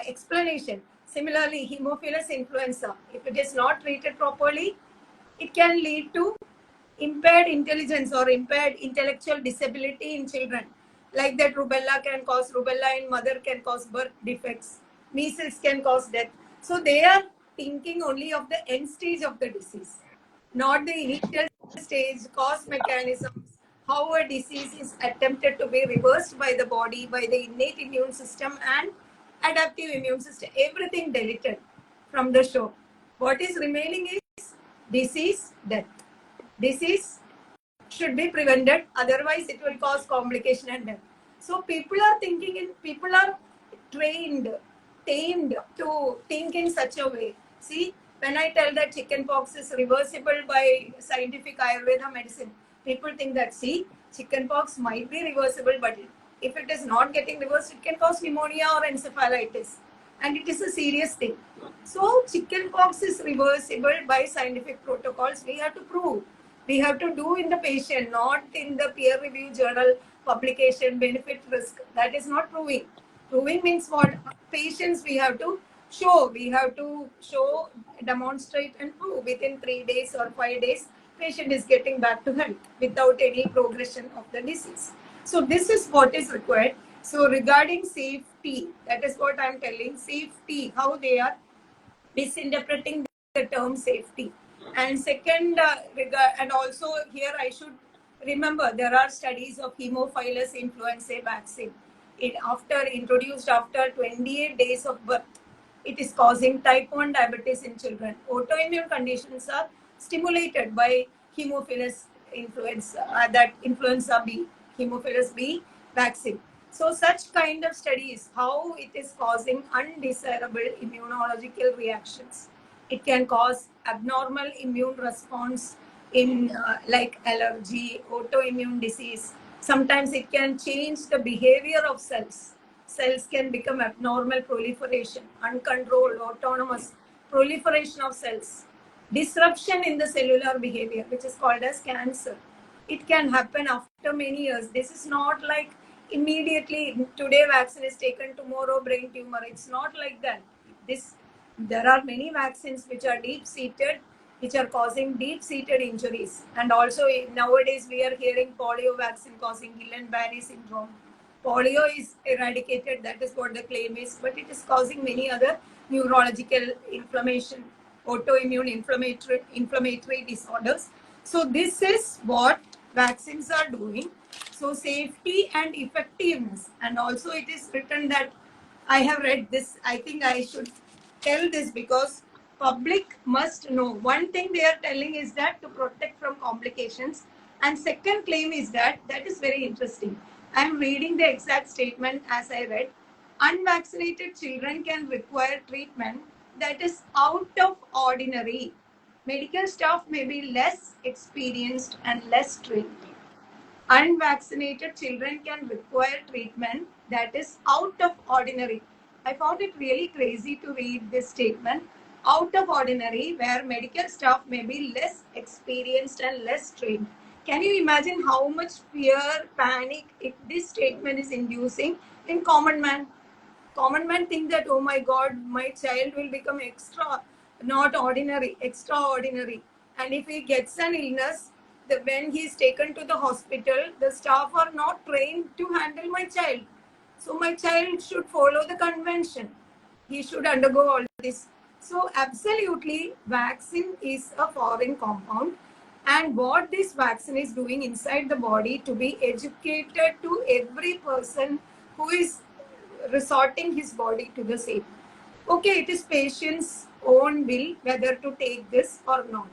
explanation. Similarly, Haemophilus influenza, if it is not treated properly, it can lead to impaired intelligence or impaired intellectual disability in children. Like that, rubella can cause, rubella in mother can cause birth defects, measles can cause death. So they are thinking only of the end stage of the disease, not the initial stage, cause mechanisms, how a disease is attempted to be reversed by the body, by the innate immune system and adaptive immune system. Everything deleted from the show. What is remaining is disease, death. Disease should be prevented, otherwise it will cause complication and death. So people are thinking in, people are trained, tamed to think in such a way. See, when I tell that chickenpox is reversible by scientific Ayurveda medicine, people think that, see, chickenpox might be reversible, but if it is not getting reversed, it can cause pneumonia or encephalitis. And it is a serious thing. So, chickenpox is reversible by scientific protocols. We have to prove. We have to do in the patient, not in the peer review journal publication, benefit risk. That is not proving. Proving means what? Patients we have to show. We have to show, demonstrate, and prove within 3 days or 5 days. Patient is getting back to health without any progression of the disease. So this is what is required. So regarding safety, that is what I am telling. Safety, how they are misinterpreting the term safety. And second, and also here I should remember there are studies of Haemophilus influenzae vaccine. It after introduced after 28 days of birth, it is causing type 1 diabetes in children. Autoimmune conditions are stimulated by Haemophilus influenza, that influenza B, Haemophilus B vaccine. So such kind of studies, how it is causing undesirable immunological reactions. It can cause abnormal immune response in like allergy, autoimmune disease. Sometimes it can change the behavior of cells. Cells can become abnormal proliferation, uncontrolled, autonomous proliferation of cells. Disruption in the cellular behavior, which is called as cancer. It can happen after many years. This is not like immediately today vaccine is taken, tomorrow brain tumor. It's not like that. This There are many vaccines which are deep seated, which are causing deep seated injuries. And also nowadays we are hearing polio vaccine causing Guillain-Barré syndrome. Polio is eradicated, that is what the claim is, but it is causing many other neurological inflammation, autoimmune inflammatory disorders. So this is what vaccines are doing. So safety and effectiveness, and also it is written that I have read this. I think I should tell this because public must know. One thing they are telling is that to protect from complications, and second claim is that is very interesting. I am reading the exact statement as I read. Unvaccinated children can require treatment that is out of ordinary. Medical staff may be less experienced and less trained. Unvaccinated children can require treatment that is out of ordinary. I found it really crazy to read this statement. Out of ordinary, where medical staff may be less experienced and less trained. Can you imagine how much fear, panic this statement is inducing in common man? Common man think that, oh my God, my child will become extra, not ordinary, extraordinary. And if he gets an illness, when he is taken to the hospital, the staff are not trained to handle my child. So my child should follow the convention. He should undergo all this. So absolutely, vaccine is a foreign compound. And what this vaccine is doing inside the body to be educated to every person who is resorting his body to the same. Okay, it is patient's own will whether to take this or not.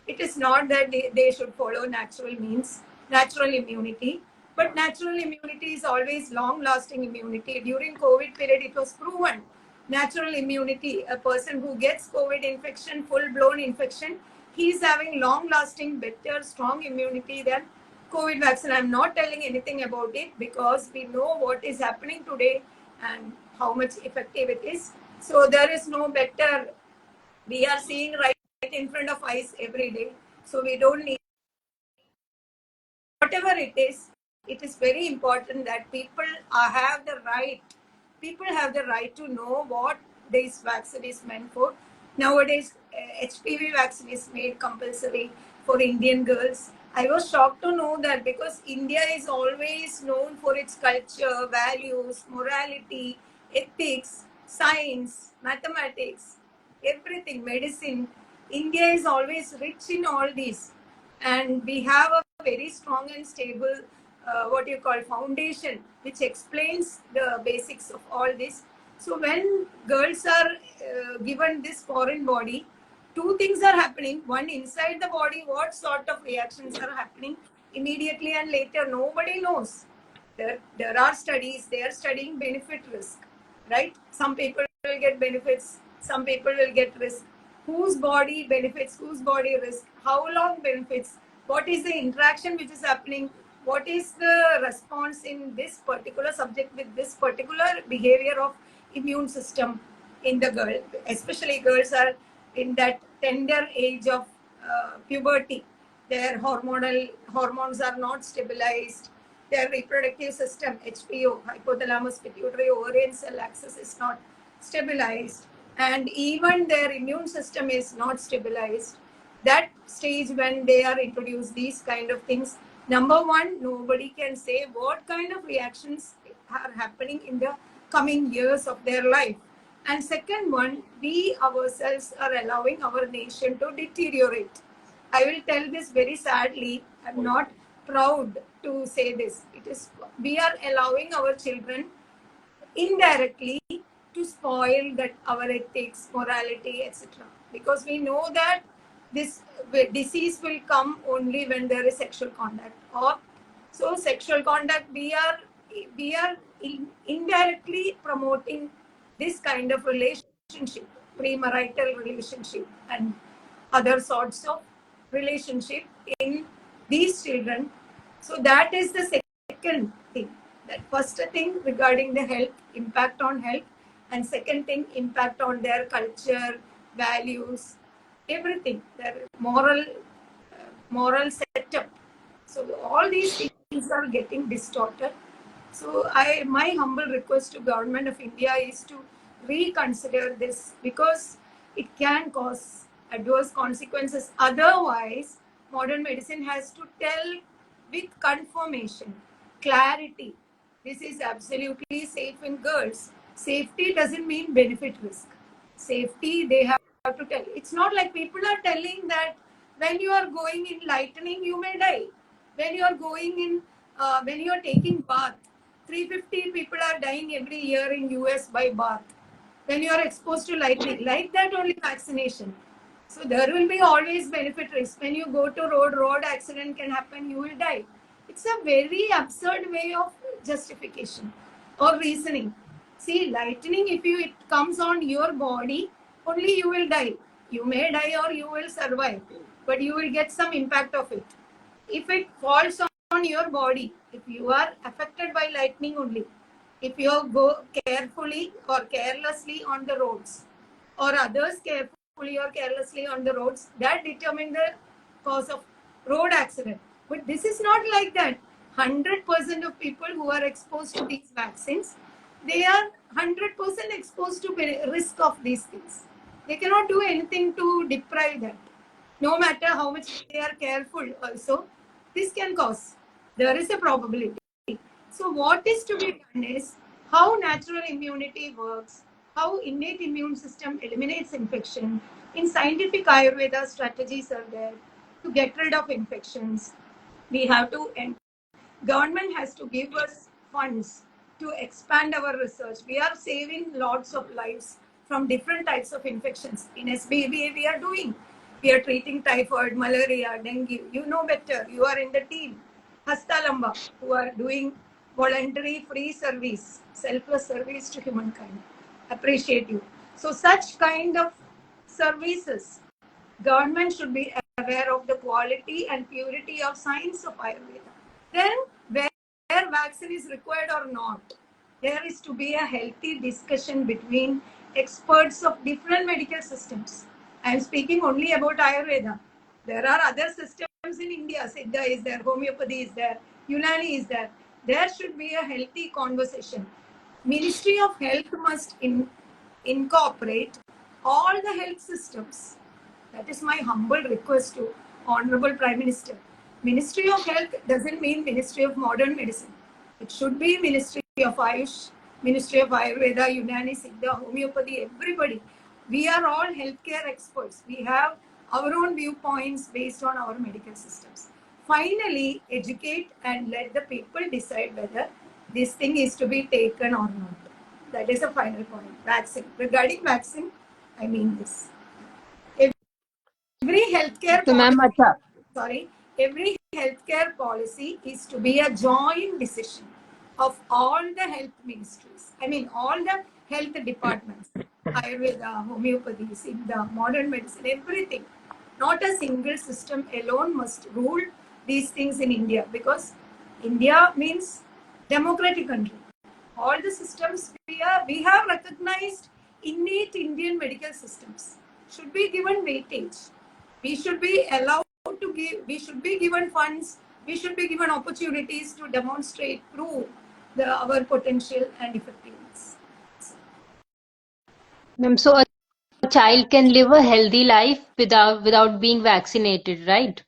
It is not that they should follow natural means, natural immunity. But natural immunity is always long-lasting immunity. During COVID period, it was proven. Natural immunity, a person who gets COVID infection, full-blown infection, he is having long-lasting, better, strong immunity than COVID vaccine. I'm not telling anything about it because we know what is happening today and how much effective it is. So there is no better. We are seeing right in front of eyes every day. So we don't need, whatever it is very important that people have the right. People have the right to know what this vaccine is meant for. Nowadays, HPV vaccine is made compulsory for Indian girls. I was shocked to know that because India is always known for its culture, values, morality, ethics, science, mathematics, everything, medicine. India is always rich in all these, and we have a very strong and stable what you call foundation which explains the basics of all this. So when girls are given this foreign body, two things are happening. One, inside the body, what sort of reactions are happening immediately and later, nobody knows. There are studies, they are studying benefit risk. right? Some people will get benefits, some people will get risk. Whose body benefits, whose body risk, how long benefits, what is the interaction which is happening, what is the response in this particular subject with this particular behavior of immune system in the girl. Especially girls are in that tender age of puberty. Their hormones are not stabilized. Their reproductive system, HPO, hypothalamus pituitary ovarian cell axis, is not stabilized, and even their immune system is not stabilized. That stage when they are introduced these kind of things, number one, nobody can say what kind of reactions are happening in the coming years of their life. And second one, we ourselves are allowing our nation to deteriorate. I will tell this very sadly. I'm not proud to say this. It is, we are allowing our children indirectly to spoil that our ethics, morality, etc. Because we know that this disease will come only when there is sexual contact. Or so sexual contact, we are indirectly promoting this kind of relationship, premarital relationship, and other sorts of relationship in these children. So that is the second thing. That first thing regarding the health, impact on health, and second thing, impact on their culture, values, everything, their moral setup. So all these things are getting distorted. So my humble request to Government of India is to reconsider this, because it can cause adverse consequences. Otherwise, modern medicine has to tell with confirmation, clarity, this is absolutely safe in girls. Safety doesn't mean benefit risk. Safety, they have to tell. It's not like people are telling that when you are going in lightning, you may die. When you are going in, when you are taking bath, 350 people are dying every year in US by bath. When you are exposed to lightning, like that only vaccination. So there will be always benefit risk. When you go to road accident can happen, you will die. It's a very absurd way of justification or reasoning. See, lightning, if it comes on your body, only you will die. You may die or you will survive, but you will get some impact of it. If it falls on your body, if you are affected by lightning only, if you go carefully or carelessly on the roads, or others carefully or carelessly on the roads, that determine the cause of road accident. But this is not like that. 100% of people who are exposed to these vaccines, they are 100% exposed to risk of these things. They cannot do anything to deprive that. No matter how much they are careful also, this can cause. There is a probability. So what is to be done is how natural immunity works, how innate immune system eliminates infection. In scientific Ayurveda, strategies are there to get rid of infections. We have to, and government has to give us funds to expand our research. We are saving lots of lives from different types of infections. In SBV, we are doing. We are treating typhoid, malaria, dengue. You know better. You are in the team. Hastalamba, who are doing voluntary free service, selfless service to humankind. Appreciate you. So such kind of services, government should be aware of the quality and purity of science of Ayurveda. Then where vaccine is required or not, there is to be a healthy discussion between experts of different medical systems. I am speaking only about Ayurveda. There are other systems in India. Siddha is there, homeopathy is there, Unani is there. There should be a healthy conversation. Ministry of Health must incorporate all the health systems. That is my humble request to Honorable Prime Minister. Ministry of Health doesn't mean Ministry of Modern Medicine. It should be Ministry of Ayush, Ministry of Ayurveda, Unani, Siddha, Homeopathy, everybody. We are all healthcare experts. We have our own viewpoints based on our medical systems. Finally, educate and let the people decide whether this thing is to be taken or not. That is a final point. Vaccine. Regarding vaccine, I mean this. Every healthcare So, ma'am, policy, acha. every healthcare policy is to be a joint decision of all the health ministries. I mean, all the health departments, Ayurveda, homeopathy, in the modern medicine, everything. Not a single system alone must rule these things in India, because India means democratic country. All the systems we have recognized innate Indian medical systems should be given weightage. We should be allowed to give, we should be given funds, we should be given opportunities to demonstrate, prove our potential and effectiveness. Ma'am, so a child can live a healthy life without being vaccinated, right?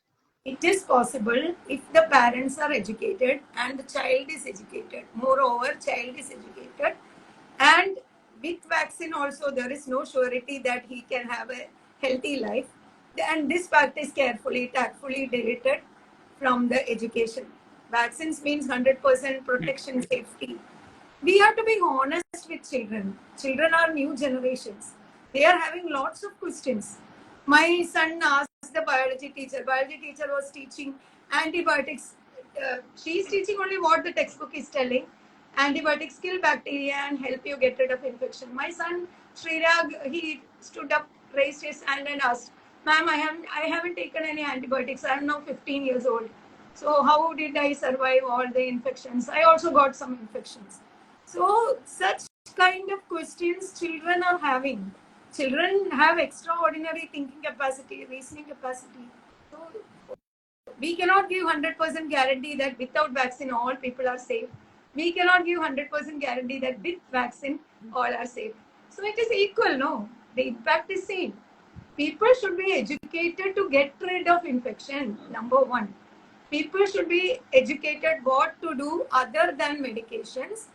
It is possible if the parents are educated and the child is educated. Moreover, child is educated, and with vaccine also there is no surety that he can have a healthy life. And this fact is carefully, tactfully deleted from the education. Vaccines means 100% protection, safety. We have to be honest with children. Children are new generations. They are having lots of questions. My son asked the biology teacher. Biology teacher was teaching antibiotics. She is teaching only what the textbook is telling. Antibiotics kill bacteria and help you get rid of infection. My son Srirag, he stood up, raised his hand and asked, "Ma'am, I haven't taken any antibiotics. I am now 15 years old. So how did I survive all the infections? I also got some infections." So such kind of questions children are having. Children have extraordinary thinking capacity, reasoning capacity. So we cannot give 100% guarantee that without vaccine all people are safe. We cannot give 100% guarantee that with vaccine all are safe. So it is equal, no? The impact is same. People should be educated to get rid of infection, number one. People should be educated what to do other than medications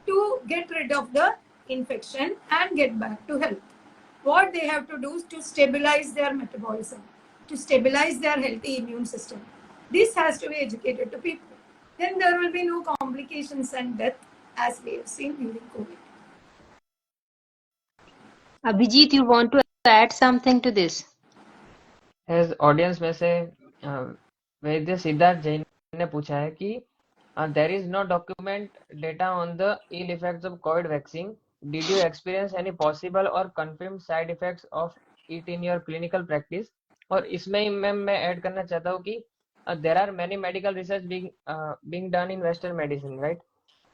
to get rid of the infection and get back to health. What they have to do is to stabilize their metabolism, to stabilize their healthy immune system. This has to be educated to people. Then there will be no complications and death as we have seen during COVID. Abhijit, you want to add something to this? As audience में से वैद्य सिद्धार्थ जैन ने पूछा है कि there is no document data on the ill effects of covid vaccine. Did you experience any possible और confirm side effects of it in your clinical practice? और इसमें ही ma'am मैं ऐड करना चाहता हूँ कि there are many medical research being done in western medicine, right?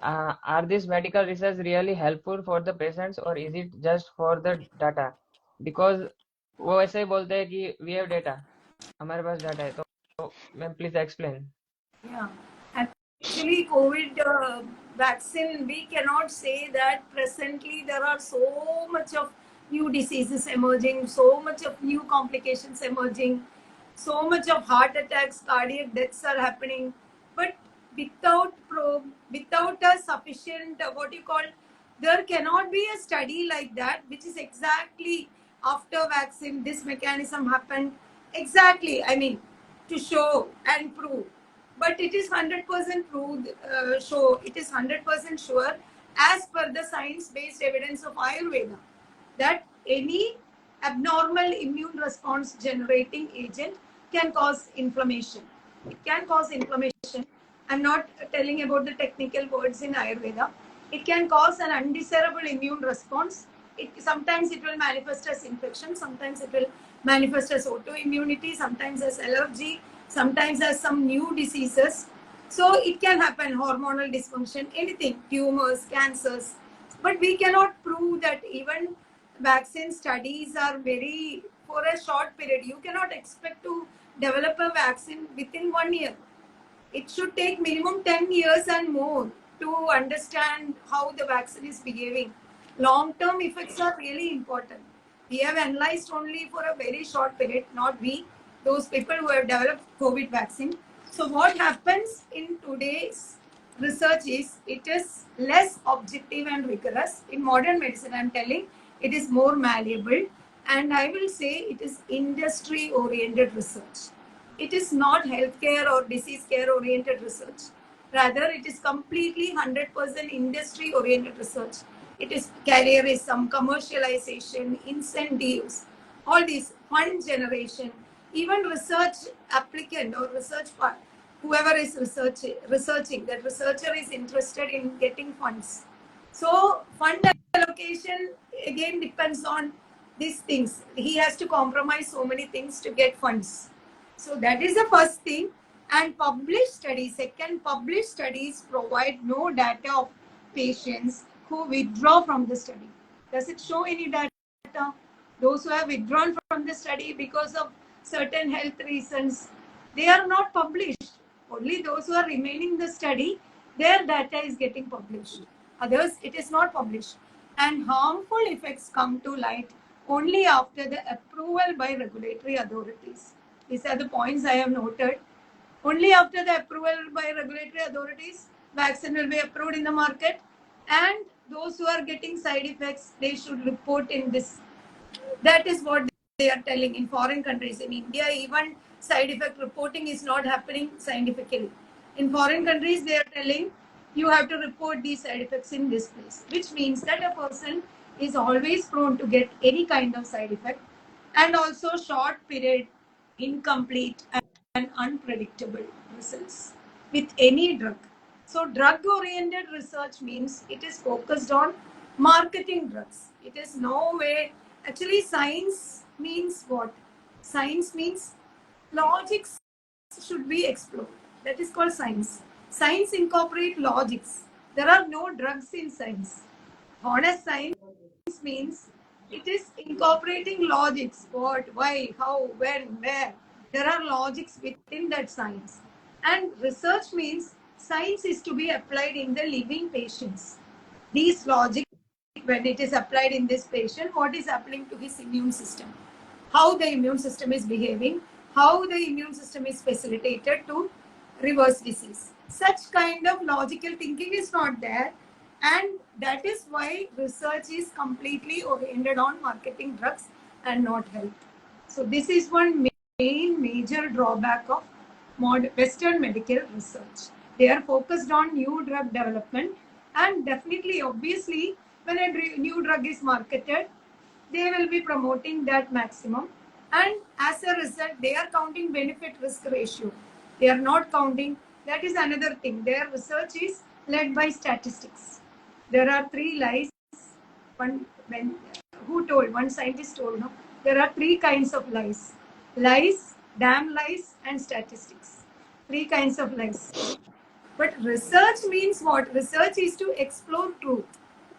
Are this medical research really helpful for the patients or is it just for the data? Because वो ऐसे ही बोलते हैं कि वी हैव डेटा, हमारे पास data है. तो ma'am please explain. Yeah, actually, COVID vaccine, we cannot say that presently there are so much of new diseases emerging, so much of new complications emerging, so much of heart attacks, cardiac deaths are happening. But without a sufficient what you call, there cannot be a study like that, which is exactly after vaccine this mechanism happened. Exactly, I mean, to show and prove, but it is 100% proved, it is 100% sure as per the science based evidence of Ayurveda that any abnormal immune response generating agent can cause inflammation. It can cause inflammation. I'm not telling about the technical words in Ayurveda. It can cause an undesirable immune response. Sometimes it will manifest as infection, sometimes it will manifest as autoimmunity, sometimes as allergy, sometimes as some new diseases. So it can happen, hormonal dysfunction, anything, tumors, cancers. But we cannot prove that. Even vaccine studies are very for a short period. You cannot expect to develop a vaccine within 1 year. It should take minimum 10 years and more to understand how the vaccine is behaving. Long term effects are really important. We have analyzed only for a very short period, not we, those people who have developed COVID vaccine. So, what happens in today's research is it is less objective and rigorous. In modern medicine, I'm telling, it is more malleable, and I will say it is industry oriented research. It is not healthcare or disease care oriented research. Rather, it is completely 100% industry oriented research. It is careerism, commercialization, incentives, all these fund generation, even research applicant or research part, whoever is researching, that researcher is interested in getting funds. So, fund allocation again depends on these things. He has to compromise so many things to get funds. So that is the first thing. And published studies, second, published studies provide no data of patients who withdraw from the study. Does it show any data? Those who have withdrawn from the study because of certain health reasons, they are not published. Only those who are remaining in the study, their data is getting published. Others, it is not published. And harmful effects come to light only after the approval by regulatory authorities. These are the points I have noted. Only after the approval by regulatory authorities, vaccine will be approved in the market. And those who are getting side effects, they should report in this. That is what they are telling in foreign countries. In India, even side effect reporting is not happening scientifically. In foreign countries, they are telling you have to report these side effects in this place, which means that a person is always prone to get any kind of side effect, and also short period, incomplete, and unpredictable results with any drug. So, drug oriented research means it is focused on marketing drugs. It is no way, actually, science means what? Science means logics should be explored. That is called science. Science incorporate logics. There are no drugs in science. Honest science means it is incorporating logics. What, why, how, when, where. There are logics within that science. And research means science is to be applied in the living patients. These logic, when it is applied in this patient, what is happening to his immune system? How the immune system is behaving, how the immune system is facilitated to reverse disease. Such kind of logical thinking is not there, and that is why research is completely oriented on marketing drugs and not health. So this is one main major drawback of Western medical research. They are focused on new drug development, and definitely, obviously, when a new drug is marketed, they will be promoting that maximum, and as a result they are counting benefit risk ratio. They are not counting, that is another thing, their research is led by statistics. There are three lies. One, when who told, one scientist told, no, there are three kinds of lies: lies, damn lies, and statistics. Three kinds of lies. But research means what? Research is to explore truth.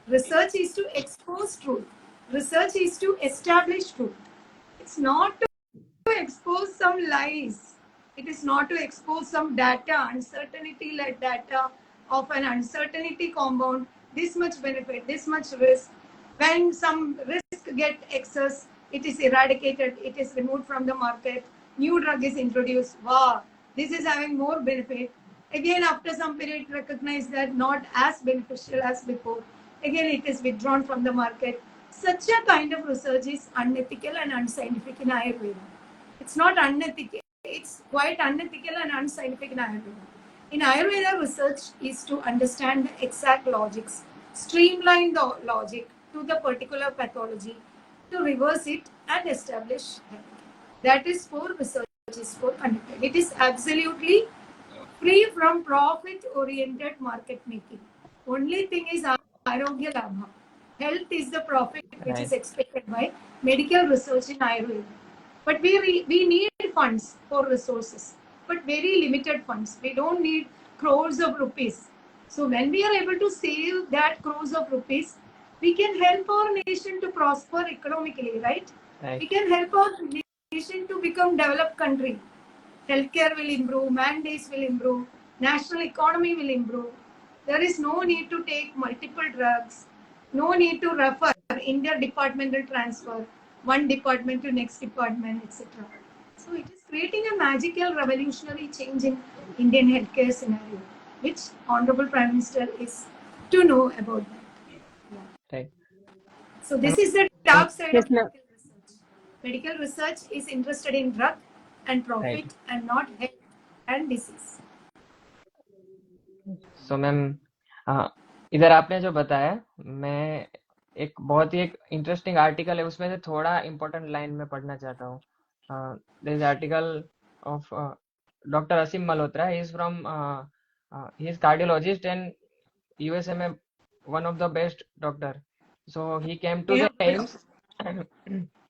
Research is to expose truth. Research is to establish truth. It's not to expose some lies. It is not to expose some data, uncertainty like data of an uncertainty compound, this much benefit, this much risk. When some risk get excess, it is eradicated, it is removed from the market, new drug is introduced. Wow, this is having more benefit. Again, after some period, recognize that not as beneficial as before. Again, it is withdrawn from the market. Such a kind of research is unethical and unscientific in Ayurveda. It's not unethical, it's quite unethical and unscientific in Ayurveda. In Ayurveda, research is to understand the exact logics, streamline the logic to the particular pathology, to reverse it and establish health. That is for research, is for undertaking. It is absolutely free from profit oriented market making. Only thing is Arogya Labha. Health is the profit which is Right. expected by medical research in Ayurveda. But we need funds for resources, but very limited funds. We don't need crores of rupees. So when we are able to save that crores of rupees, we can help our nation to prosper economically, right? We Right. can help our nation to become developed country. Healthcare will improve, mandates will improve, national economy will improve. There is no need to take multiple drugs, no need to refer interdepartmental transfer, one department to next department, etc. So it is creating a magical revolutionary change in Indian healthcare scenario, which Honorable Prime Minister is to know about that. Yeah. Right. So And this is the dark side of Krishna, medical research. Medical research is interested in drug and right. profit and not health and disease. So ma'am, इधर आपने जो बताया, मैं एक बहुत ही एक interesting article है उसमें से थोड़ा इम्पोर्टेंट लाइन में पढ़ना चाहता हूँ. This article of doctor Aseem Malhotra. He is from, he is cardiologist and USA में one of the best doctor. So he came to the AIMS.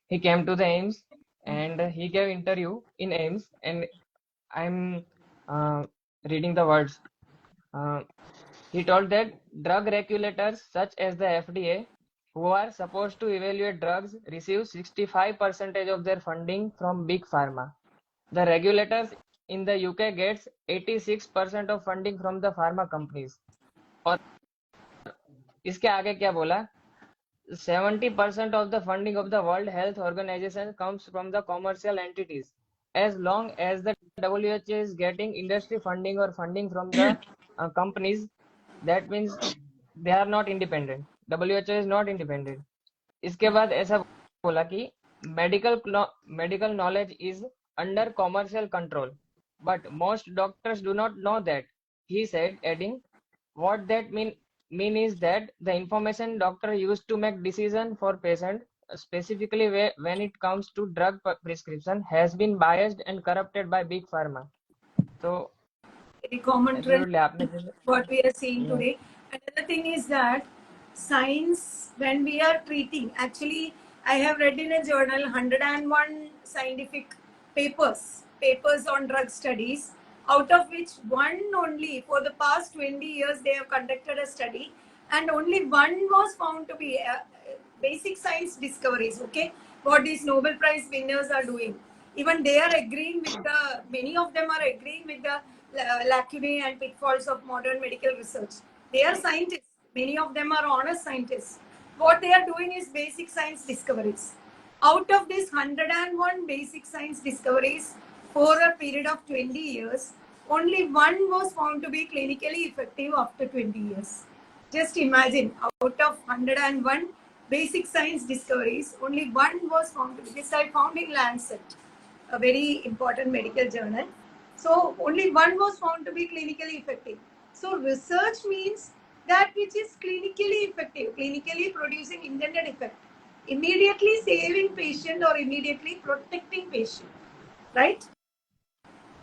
He came to the AIMS and he gave interview in AIMS, and I'm reading the words. Uh, he told that drug regulators such as the FDA, who are supposed to evaluate drugs, receive 65% of their funding from big pharma. The regulators in the UK gets 86% of funding from the pharma companies. और इसके आगे क्या बोला? 70% of the funding of the World Health Organization comes from the commercial entities. As long as the WHO is getting industry funding or funding from the companies, that means they are not independent. WHO is not independent. इसके बाद ऐसा बोला कि medical knowledge is under commercial control, but most doctors do not know that. He said, adding, what that mean is that the information doctor used to make decision for patient, specifically when it comes to drug prescription, has been biased and corrupted by big pharma. So very common trend absolutely आपने what we are seeing yeah. today. Another thing is that science, when we are treating, actually, I have read in a journal 101 scientific papers on drug studies, out of which one only for the past 20 years they have conducted a study, and only one was found to be basic science discoveries. Okay, what these Nobel Prize winners are doing, even they are agreeing with the, many of them are agreeing with the lacunae and pitfalls of modern medical research. They are scientists. Many of them are honest scientists. What they are doing is basic science discoveries. Out of these 101 basic science discoveries for a period of 20 years, only one was found to be clinically effective after 20 years. Just imagine, out of 101 basic science discoveries, only one was found to be. This I found in Lancet, a very important medical journal. So only one was found to be clinically effective. So research means that which is clinically effective, clinically producing intended effect, immediately saving patient or immediately protecting patient, right?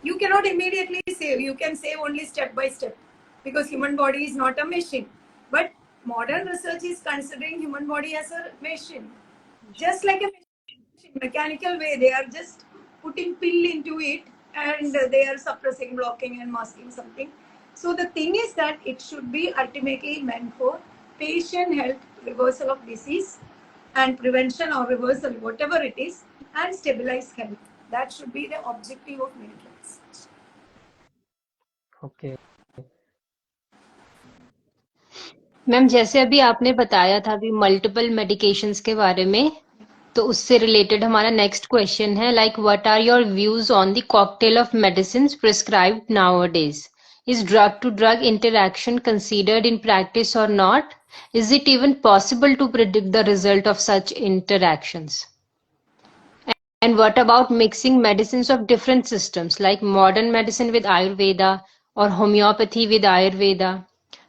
You cannot immediately save. You can save only step by step, because human body is not a machine. But modern research is considering human body as a machine, just like a mechanical way. They are just putting pill into it, and they are suppressing, blocking and masking something. So the thing is that it should be ultimately meant for patient health, reversal of disease and prevention or reversal, whatever it is, and stabilize health. That should be the objective of medical research. Okay. Ma'am जैसे अभी आपने बताया था अभी multiple medications के बारे में, तो उससे रिलेटेड हमारा नेक्स्ट क्वेश्चन है like what are your views on the cocktail of medicines prescribed nowadays? Is drug to drug interaction considered in practice और not? Is it even possible to predict the result of such interactions? And what about mixing medicines of different systems, like modern medicine with Ayurveda or homeopathy with Ayurveda?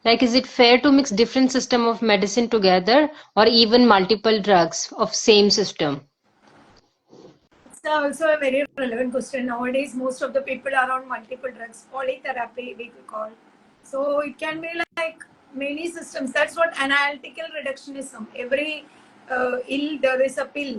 Like, is it fair to mix different system of medicine together or even multiple drugs of same system? It's also a very relevant question. Nowadays, most of the people are on multiple drugs, polytherapy, we could call. So it can be like many systems. That's what analytical reductionism. Every ill, there is a pill.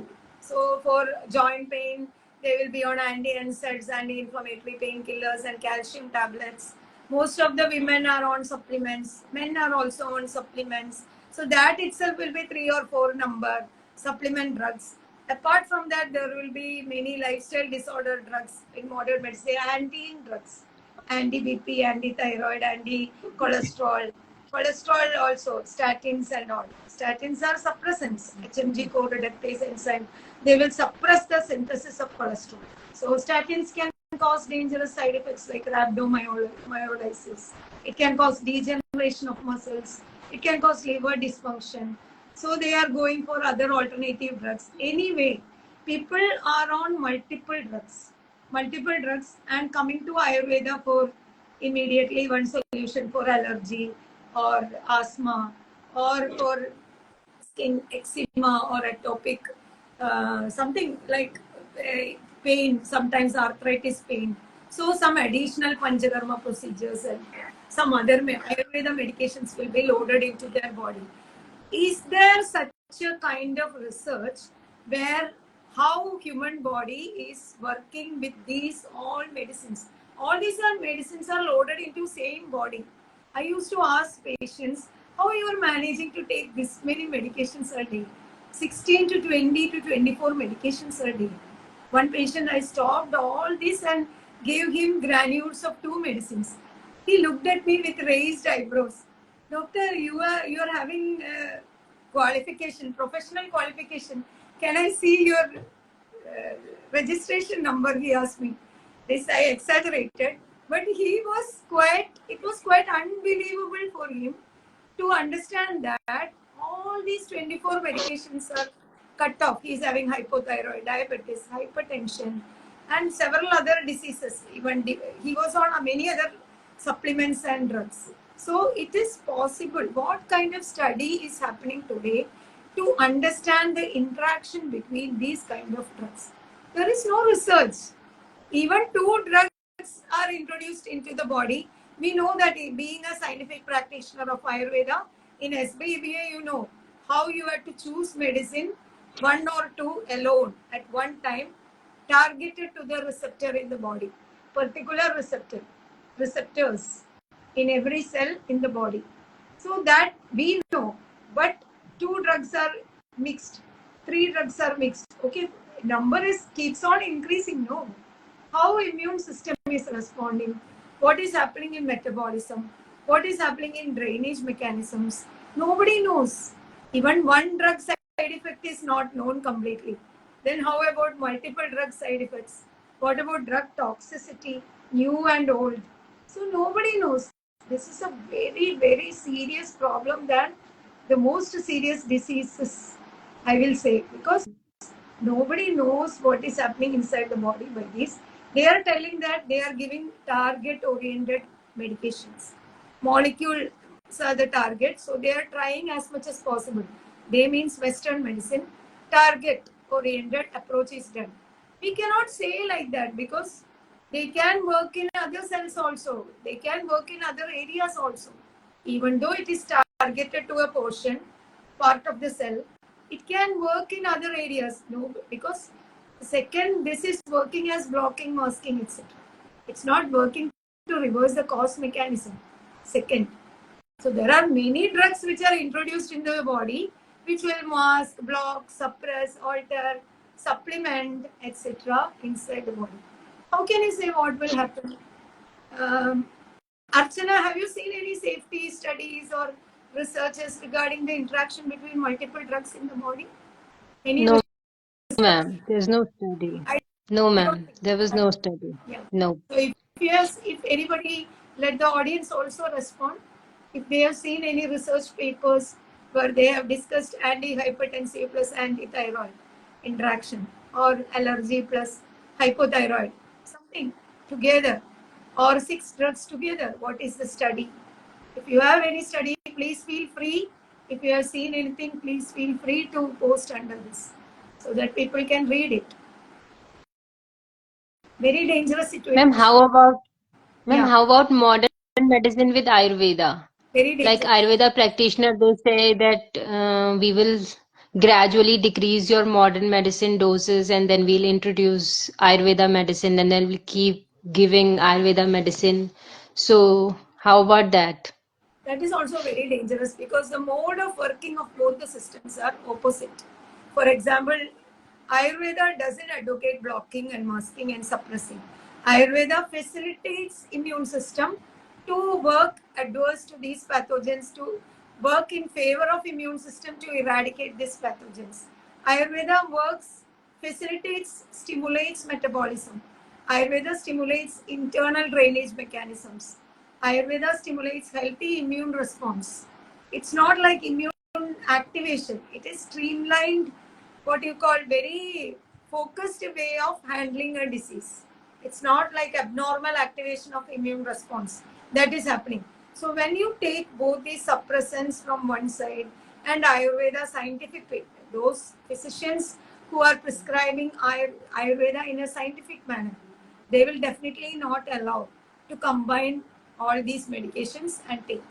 So for joint pain, they will be on anti-NSAIDs, anti-inflammatory painkillers, and calcium tablets. Most of the women are on supplements. Men are also on supplements. So that itself will be 3 or 4 number supplement drugs. Apart from that, there will be many lifestyle disorder drugs in modern medicine, anti drugs, anti-BP, anti-thyroid, anti-cholesterol. Cholesterol also, statins and all. Statins are suppressants, HMG co-reductase enzyme. They will suppress the synthesis of cholesterol. So statins can cause dangerous side effects like rhabdomyolysis. It can cause degeneration of muscles. It can cause liver dysfunction. So they are going for other alternative drugs. Anyway, people are on multiple drugs, and coming to Ayurveda for immediately one solution for allergy or asthma or for skin eczema or atopic, something like pain, sometimes arthritis pain. So some additional Panchakarma procedures and some other Ayurveda medications will be loaded into their body. Is there such a kind of research where how human body is working with these all medicines. All these are medicines are loaded into same body. I used to ask patients how you are managing to take this many medications a day. 16 to 20 to 24 medications a day. One patient, I stopped all this and gave him granules of two medicines. He looked at me with raised eyebrows. Doctor, you are having qualification, professional qualification. Can I see your registration number? He asked me. This I exaggerated, but it was quite unbelievable for him to understand that all these 24 medications are cut off. He is having hypothyroid, diabetes, hypertension, and several other diseases. Even he was on many other supplements and drugs. So it is possible. What kind of study is happening today to understand the interaction between these kind of drugs? There is no research. Even two drugs are introduced into the body. We know that being a scientific practitioner of Ayurveda, in SBBA, you know how you have to choose medicine, one or two alone at one time, targeted to the receptor in the body, particular receptors in every cell in the body. So that we know, but two drugs are mixed, three drugs are mixed. Okay, number is keeps on increasing. No, how immune system is responding, what is happening in metabolism, what is happening in drainage mechanisms. Nobody knows. Even one drug side effect is not known completely. Then how about multiple drug side effects? What about drug toxicity, new and old? So nobody knows. This is a very, very serious problem than the most serious diseases, I will say, because nobody knows what is happening inside the body by this. They are telling that they are giving target oriented medications. Molecules are the target, so they are trying as much as possible. They means Western medicine. Target oriented approach is done. We cannot say like that because they can work in other cells also. They can work in other areas also. Even though it is targeted to a portion, part of the cell, it can work in other areas. No, because second, this is working as blocking, masking, etc. It's not working to reverse the cause mechanism. Second, so there are many drugs which are introduced in the body which will mask, block, suppress, alter, supplement, etc. inside the body. How can you say what will happen? Um, Archana, have you seen any safety studies or researches regarding the interaction between multiple drugs in the body? Any No, research? ma'am. There's no study. I No, don't ma'am. think There was that. no study. Yeah. No. So if anybody, let the audience also respond. If they have seen any research papers where they have discussed antihypertensive plus antithyroid interaction or allergy plus hypothyroid, something together, or six drugs together, what is the study? If you have any study, please feel free. If you have seen anything, please feel free to post under this so that people can read it. Very dangerous Ma'am, situation. how about ma'am, Yeah, how about modern medicine with Ayurveda? very Like dangerous. Ayurveda practitioner, they say that we will gradually decrease your modern medicine doses and then we'll introduce Ayurveda medicine and then we'll keep giving Ayurveda medicine. So, how about that? That is also very dangerous because the mode of working of both the systems are opposite. For example, Ayurveda doesn't advocate blocking and masking and suppressing. Ayurveda facilitates immune system to work adverse to these pathogens, to work in favor of immune system to eradicate these pathogens. Ayurveda works, facilitates, stimulates metabolism. Ayurveda stimulates internal drainage mechanisms. Ayurveda stimulates healthy immune response. It's not like immune activation. It is streamlined, what you call very focused way of handling a disease. It's not like abnormal activation of immune response that is happening. So when you take both these suppressants from one side and Ayurveda scientific paper, those physicians who are prescribing Ayurveda in a scientific manner, they will definitely not allow to combine all these medications and take.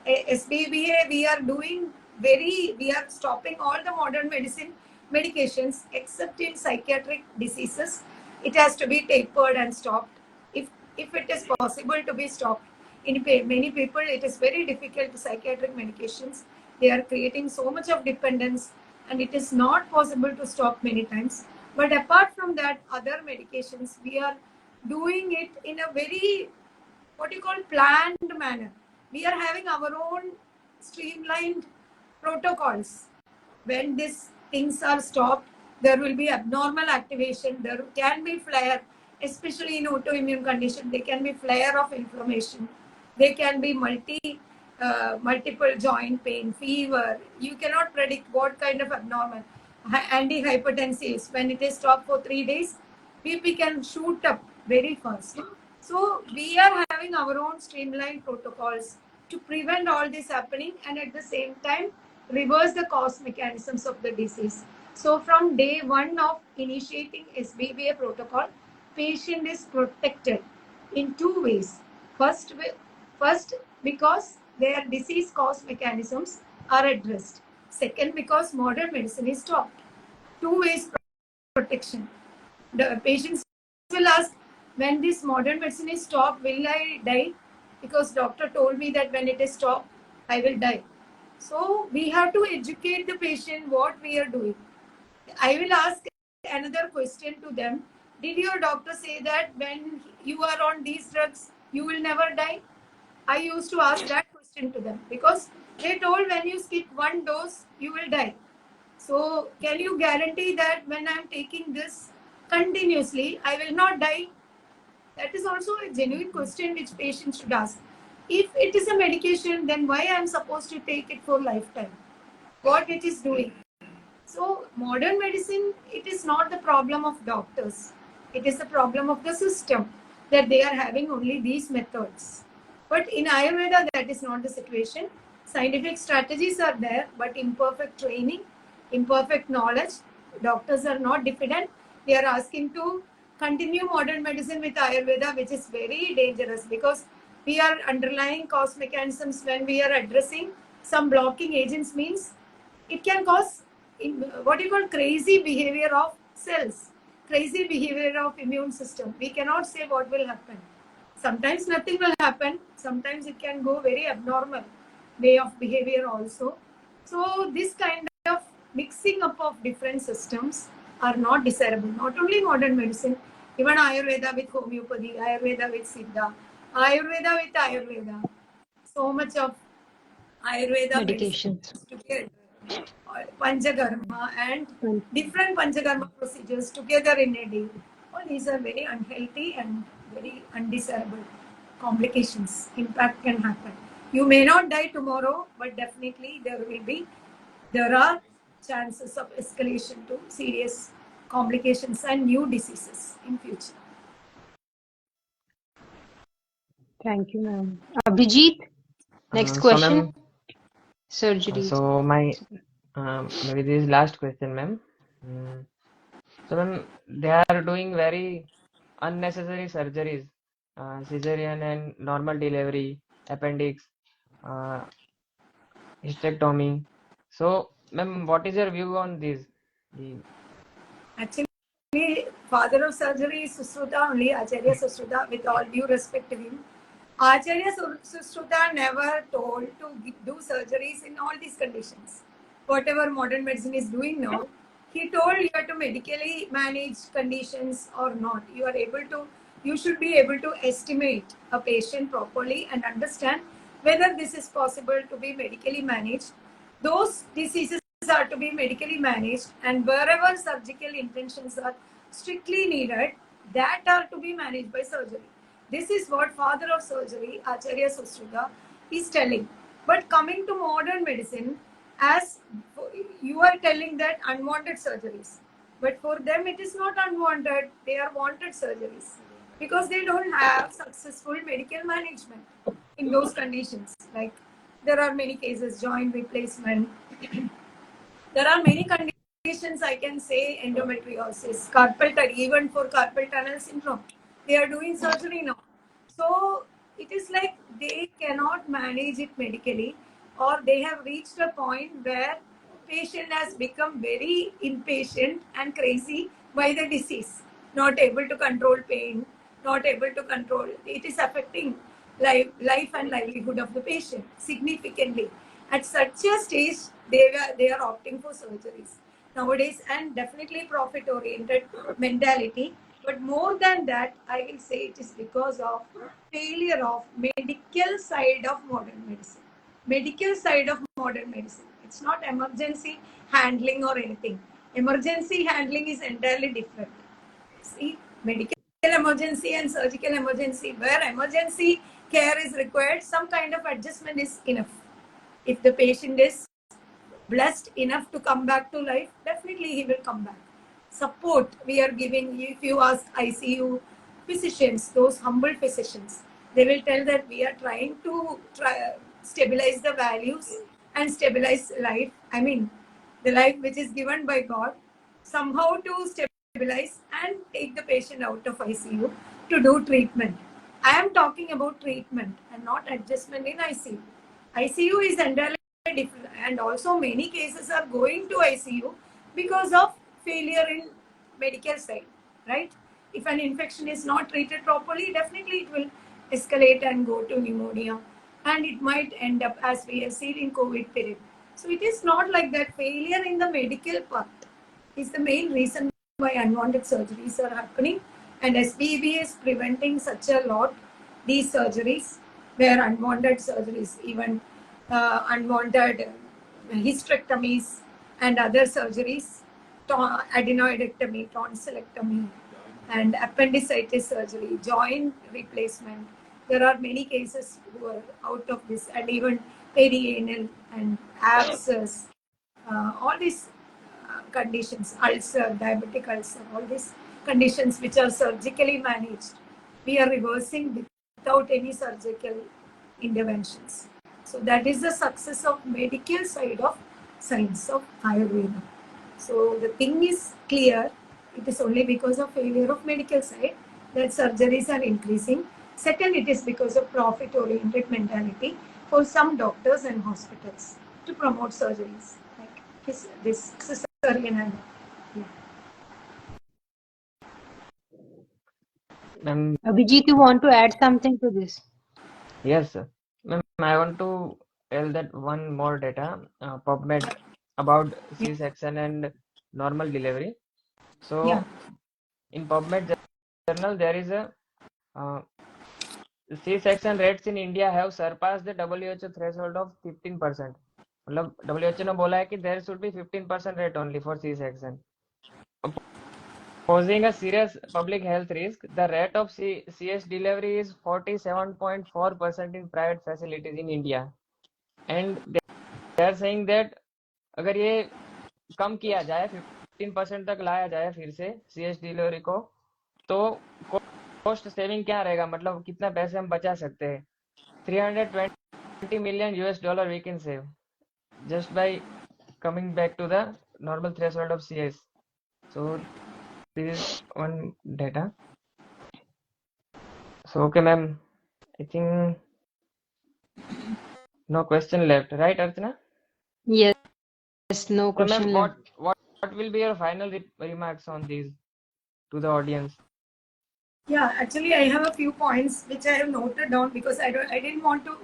SBBA, we are doing we are stopping all the modern medicine medications except in psychiatric diseases. It has to be tapered and stopped if it is possible to be stopped. In many people, it is very difficult to psychiatric medications. They are creating so much of dependence, and it is not possible to stop many times. But apart from that, other medications, we are doing it in a very what you call planned manner. We are having our own streamlined protocols. When these things are stopped, there will be abnormal activation. There can be flare, especially in autoimmune condition. There can be flare of inflammation. There can be multiple joint pain, fever. You cannot predict what kind of abnormal antihypertensive is. When it is stopped for 3 days, BP can shoot up very fast. So we are having our own streamlined protocols to prevent all this happening and at the same time reverse the cause mechanisms of the disease. So from day one of initiating SBBA protocol, patient is protected in two ways. First because their disease cause mechanisms are addressed. Second, because modern medicine is stopped. Two ways protection. The patients will ask, when this modern medicine is stopped, will I die? Because doctor told me that when it is stopped, I will die. So we have to educate the patient what we are doing. I will ask another question to them. Did your doctor say that when you are on these drugs, you will never die? I used to ask that question to them because they told when you skip one dose, you will die. So, can you guarantee that when I'm taking this continuously, I will not die? That is also a genuine question which patients should ask. If it is a medication, then why I'm supposed to take it for lifetime? What it is doing? So, modern medicine, it is not the problem of doctors. It is the problem of the system that they are having only these methods. But in Ayurveda, that is not the situation. Scientific strategies are there, but imperfect training, imperfect knowledge. Doctors are not diffident. They are asking to continue modern medicine with Ayurveda, which is very dangerous because we are underlying cause mechanisms when we are addressing some blocking agents means it can cause what you call crazy behavior of cells, crazy behavior of immune system. We cannot say what will happen. Sometimes nothing will happen. Sometimes it can go very abnormal way of behavior also. So this kind of mixing up of different systems are not desirable. Not only modern medicine, even Ayurveda with homeopathy, Ayurveda with Siddha, Ayurveda with Ayurveda. So much of Ayurveda medicine Medications. together, Panchakarma and Mm. different Panchakarma procedures together in a day. All these are very unhealthy and very undesirable complications. Impact can happen. You may not die tomorrow, but definitely there are chances of escalation to serious complications and new diseases in future. Thank you, ma'am. Abhijit, next So, question. ma'am, Surgeries. so my maybe this is last question, ma'am. Mm, So, ma'am, they are doing very unnecessary surgeries, cesarean and normal delivery, appendix, uh, hysterectomy. So, ma'am, what is your view on this? The Actually, father of surgery is Susruta only, Acharya Susruta, with all due respect to him. Acharya Susruta never told to do surgeries in all these conditions. Whatever modern medicine is doing now, he told you have to medically manage conditions or not. You should be able to estimate a patient properly and understand whether this is possible to be medically managed. Those diseases are to be medically managed, and wherever surgical interventions are strictly needed, that are to be managed by surgery. This is what father of surgery, Acharya Susruta, is telling. But coming to modern medicine, as you are telling that unwanted surgeries, but for them it is not unwanted, they are wanted surgeries because they don't have successful medical management in those conditions. Like there are many cases, joint replacement, there are many conditions I can say endometriosis, carpal tunnel, even for carpal tunnel syndrome. They are doing surgery now. So it is like they cannot manage it medically. or they have reached a point where patient has become very impatient and crazy by the disease, not able to control pain, not able to control. It is affecting life and livelihood of the patient significantly. At such a stage, they are opting for surgeries nowadays, and definitely profit oriented mentality. But more than that, I will say it is because of failure of medical side of modern medicine. Medical side of modern medicine. It's not emergency handling or anything. Emergency handling is entirely different. See, medical emergency and surgical emergency, where emergency care is required, some kind of adjustment is enough. If the patient is blessed enough to come back to life, definitely he will come back. Support we are giving. If you ask ICU physicians, those humble physicians, they will tell that we are trying to stabilize the values and stabilize life. I mean, the life which is given by God, somehow to stabilize and take the patient out of ICU to do treatment. I am talking about treatment and not adjustment in ICU. ICU is entirely different, and also many cases are going to ICU because of failure in medical side, right? If an infection is not treated properly, definitely it will escalate and go to pneumonia, and it might end up as we have seen in COVID period. So it is not like that. Failure in the medical part is the main reason why unwanted surgeries are happening, and SBB is preventing such a lot these surgeries, where unwanted surgeries, even unwanted hysterectomies and other surgeries, adenoidectomy, tonsillectomy, and appendicitis surgery, joint replacement. There are many cases who are out of this, and even perianal and abscess, all these conditions, ulcer, diabetic ulcer, all these conditions which are surgically managed, we are reversing without any surgical interventions. So that is the success of medical side of science of Ayurveda. So the thing is clear. It is only because of failure of medical side that surgeries are increasing. Second, it is because of profit-oriented mentality for some doctors and hospitals to promote surgeries like this cesarean and yeah. Ma'am, Abhijit, you want to add something to this? yes, sir. Ma'am, I want to tell that one more data, PubMed, about Yeah. C-section and normal delivery. Yeah. So in PubMed journal, there is a C-section rates in India have surpassed the WHO threshold of 15%. मतलब WHO ने बोला है कि there should be 15% rate only for C-section, posing a serious public health risk. The rate of CS delivery is 47.4% in private facilities in India, and they are saying that अगर ये कम किया जाए, 15% तक लाया जाए फिर से CS डिलीवरी को, तो कॉस्ट सेविंग क्या रहेगा, मतलब कितना पैसे हम बचा सकते हैं. 320 million US dollar we can save just by coming back to the normal threshold of CS. So this is one data. So okay, ma'am, I think no question left, right, Archana? Yes, no So ma'am, question left. what will be your final remarks on these to the audience? Yeah, actually, I have a few points which I have noted down because I didn't want to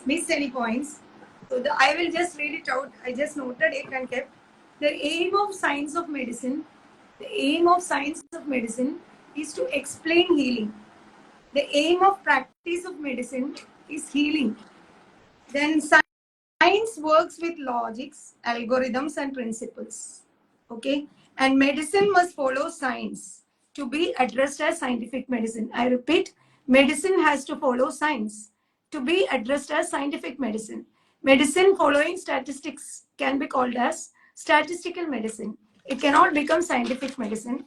miss any points. So I will just read it out. I just noted it and kept the aim of science of medicine. The aim of science of medicine is to explain healing. The aim of practice of medicine is healing. Then science works with logics, algorithms, and principles. Okay, and medicine must follow science to be addressed as scientific medicine. I repeat, medicine has to follow science to be addressed as scientific medicine. Medicine following statistics can be called as statistical medicine. It cannot become scientific medicine.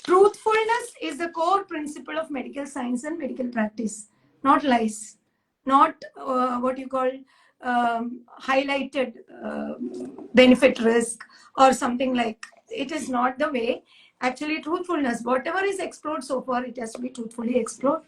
Truthfulness is the core principle of medical science and medical practice, not lies, not what you call highlighted benefit risk or something like. It is not the way. Actually, truthfulness, whatever is explored so far, it has to be truthfully explored.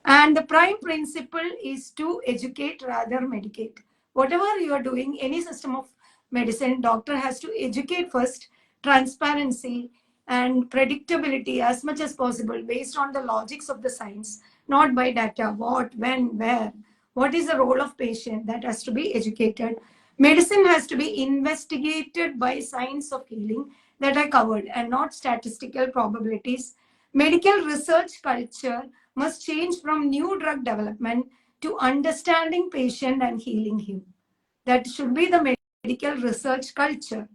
And the prime principle is to educate rather medicate. Whatever you are doing, any system of medicine, doctor has to educate first, transparency and predictability as much as possible based on the logics of the science, not by data. What, when, where, what is the role of patient, that has to be educated. Medicine has to be investigated by science of healing that I covered and not statistical probabilities. Medical research culture must change from new drug development to understanding patient and healing him. That should be the medical research culture.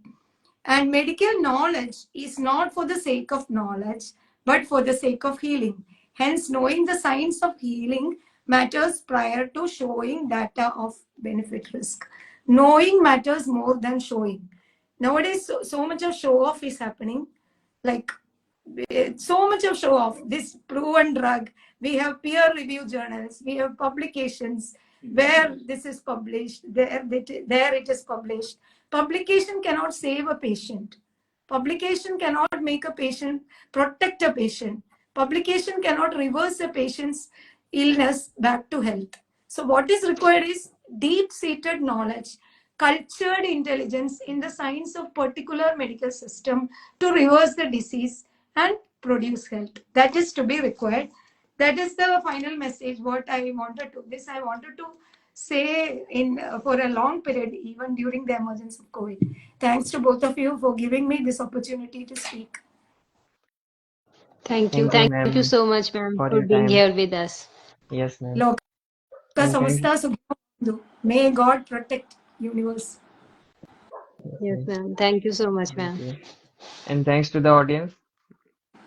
And medical knowledge is not for the sake of knowledge, but for the sake of healing. Hence, knowing the science of healing matters prior to showing data of benefit risk. Knowing matters more than showing. Nowadays, so much of show off is happening. Like so much of show off. This proven drug. We have peer review journals. We have publications where this is published. There it is published. Publication cannot save a patient. Publication cannot make a patient, protect a patient. Publication cannot reverse a patient's illness back to health. So what is required is deep-seated knowledge, cultured intelligence in the science of particular medical system to reverse the disease and produce health. That is to be required. That is the final message. What I wanted to this I wanted to say in for a long period, even during the emergence of COVID. Thanks to both of you for giving me this opportunity to speak. Thank you. Thank you, Thank you ma'am, so much, ma'am, for for your being time. here with us. Yes, ma'am. Loka And thank samasta sukhino. May God protect universe. yes, Yes, ma'am. ma'am. Thank you so much, Thank ma'am. you. And thanks to the audience.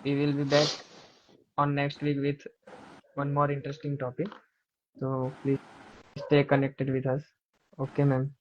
We will be back on next week with one more interesting topic. So please stay connected with us. Okay, ma'am.